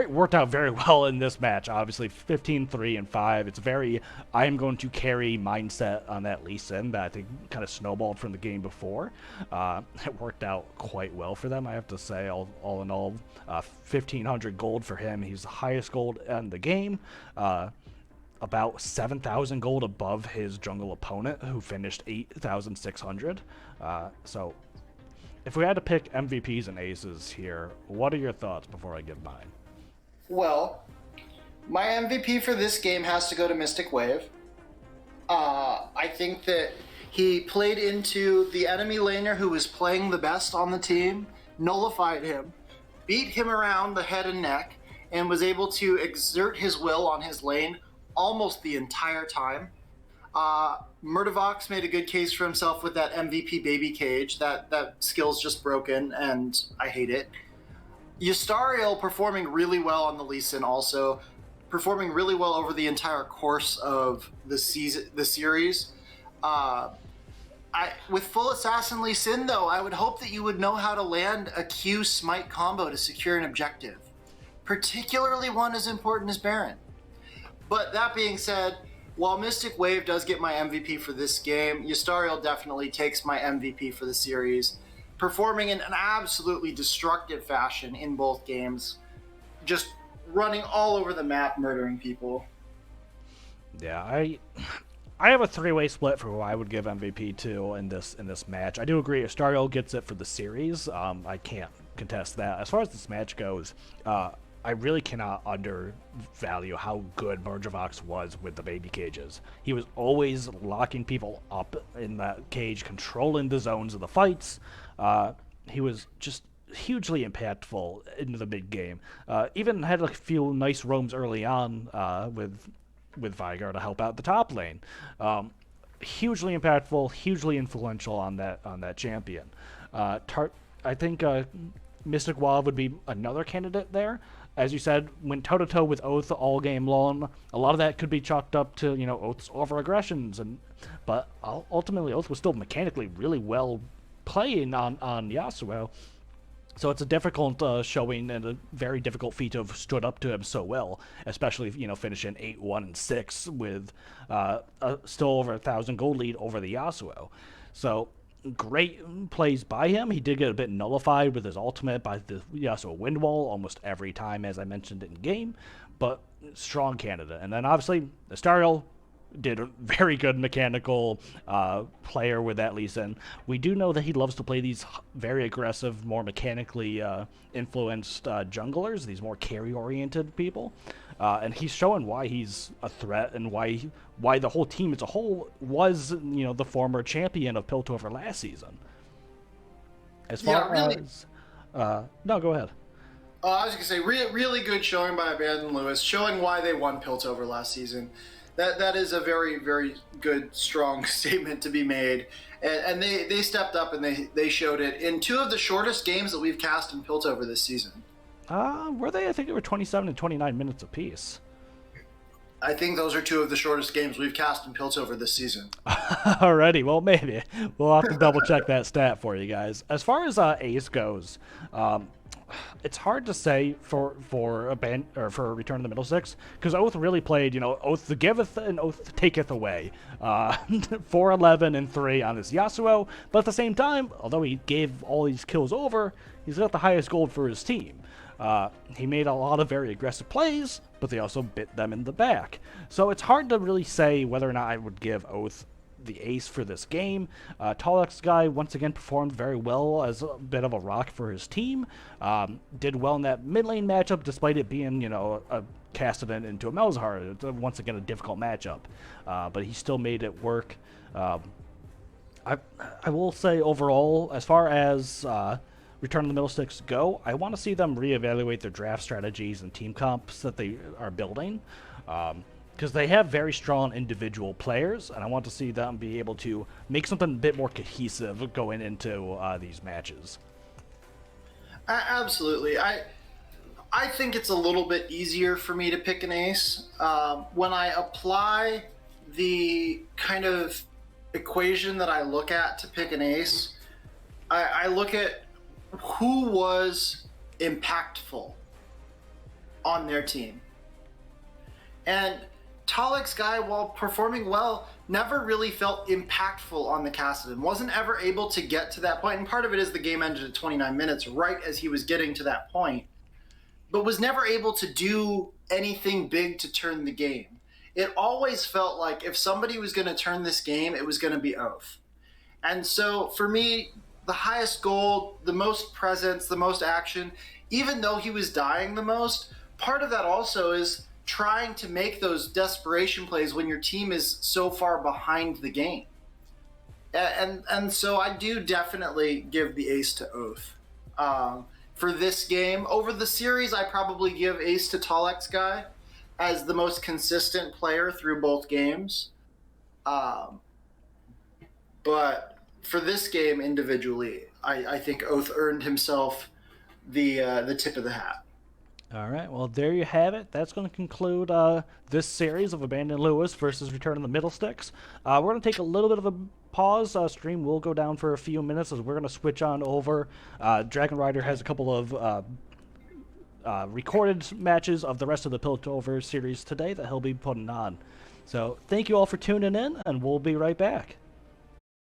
worked out very well in this match. Obviously, 15-3 and 5. It's very I am going to carry mindset on that Lee Sin that I think kind of snowballed from the game before. It worked out quite well for them, I have to say. All in all, 1,500 gold for him. He's the highest gold in the game. about 7,000 gold above his jungle opponent, who finished 8,600. So, if we had to pick MVPs and aces here, what are your thoughts before I give mine? Well, my MVP for this game has to go to Mystic Wave. I think that he played into the enemy laner who was playing the best on the team, nullified him, beat him around the head and neck, and was able to exert his will on his lane almost the entire time. Murdervox made a good case for himself with that MVP baby cage. That skill's just broken, and I hate it. Yustariel performing really well on the Lee Sin, also performing really well over the entire course of the series. With full assassin Lee Sin, though, I would hope that you would know how to land a Q smite combo to secure an objective, particularly one as important as Baron. But that being said, while Mystic Wave does get my MVP for this game, Yustariel definitely takes my MVP for the series, performing in an absolutely destructive fashion in both games, just running all over the map, murdering people. Yeah, I have a three-way split for who I would give MVP to in this match. I do agree Astariel gets it for the series. I can't contest that. As far as this match goes, I really cannot undervalue how good Murdervox was with the baby cages. He was always locking people up in that cage, controlling the zones of the fights. He was just hugely impactful into the mid game. Even had a few nice roams early on with Vigar to help out the top lane. Hugely impactful, hugely influential on that champion. I think Mystic Wav would be another candidate there. As you said, went toe to toe with Oath all game long. A lot of that could be chalked up to Oath's over aggressions, but ultimately Oath was still mechanically really well playing on Yasuo. So it's a difficult showing and a very difficult feat to have stood up to him so well, especially finishing 8-1-6 with still over 1,000 gold lead over the Yasuo. So great plays by him. He did get a bit nullified with his ultimate by the Yasuo wind wall almost every time, as I mentioned in game, but strong candidate. And then obviously Astariel did a very good mechanical player with that Lee Sin. We do know that he loves to play these very aggressive, more mechanically influenced junglers, these more carry-oriented people. And he's showing why he's a threat and why the whole team as a whole was, the former champion of Piltover last season. As far as... no, go ahead. I was going to say, really good showing by Abandon Lewis, showing why they won Piltover last season. That is a very, very good, strong statement to be made. And they stepped up and they showed it in two of the shortest games that we've cast in Piltover this season. Were they? I think they were 27 and 29 minutes apiece. I think those are two of the shortest games we've cast in Piltover this season. Alrighty, well, maybe. We'll have to double check that stat for you guys. As far as Ace goes, it's hard to say for Return of the Middlesticks, because Oath really played, Oath the giveth and Oath taketh away. 4-11 and 3 on this Yasuo, but at the same time, although he gave all these kills over, he's got the highest gold for his team. He made a lot of very aggressive plays, but they also bit them in the back. So it's hard to really say whether or not I would give Oath the ace for this game. Tallux guy once again performed very well as a bit of a rock for his team. Did well in that mid lane matchup despite it being, a Cassidy into a Melzar. It's once again a difficult matchup. But he still made it work. I will say overall, as far as Return of the Middlesticks go, I want to see them reevaluate their draft strategies and team comps that they are building. Because they have very strong individual players, and I want to see them be able to make something a bit more cohesive going into these matches. Absolutely. I think it's a little bit easier for me to pick an ace. When I apply the kind of equation that I look at to pick an ace, I look at who was impactful on their team. And Tallux guy, while performing well, never really felt impactful on the Cassidy. Wasn't ever able to get to that point. And part of it is the game ended at 29 minutes, right as he was getting to that point. But was never able to do anything big to turn the game. it always felt like if somebody was going to turn this game, it was going to be Oath. And so for me, the highest goal, the most presence, the most action, even though he was dying the most, part of that also is trying to make those desperation plays when your team is so far behind the game. And so I do definitely give the ace to Oath. For this game, over the series, I probably give ace to Tall Guy as the most consistent player through both games. Um, but for this game individually, I think Oath earned himself the tip of the hat. All right, well, there you have it. That's going to conclude this series of Abandoned Lewis versus Return of the Middlesticks. We're going to take a little bit of a pause. Stream will go down for a few minutes as we're going to switch on over. Dragon Rider has a couple of recorded matches of the rest of the Piltover series today that he'll be putting on. So thank you all for tuning in, and we'll be right back.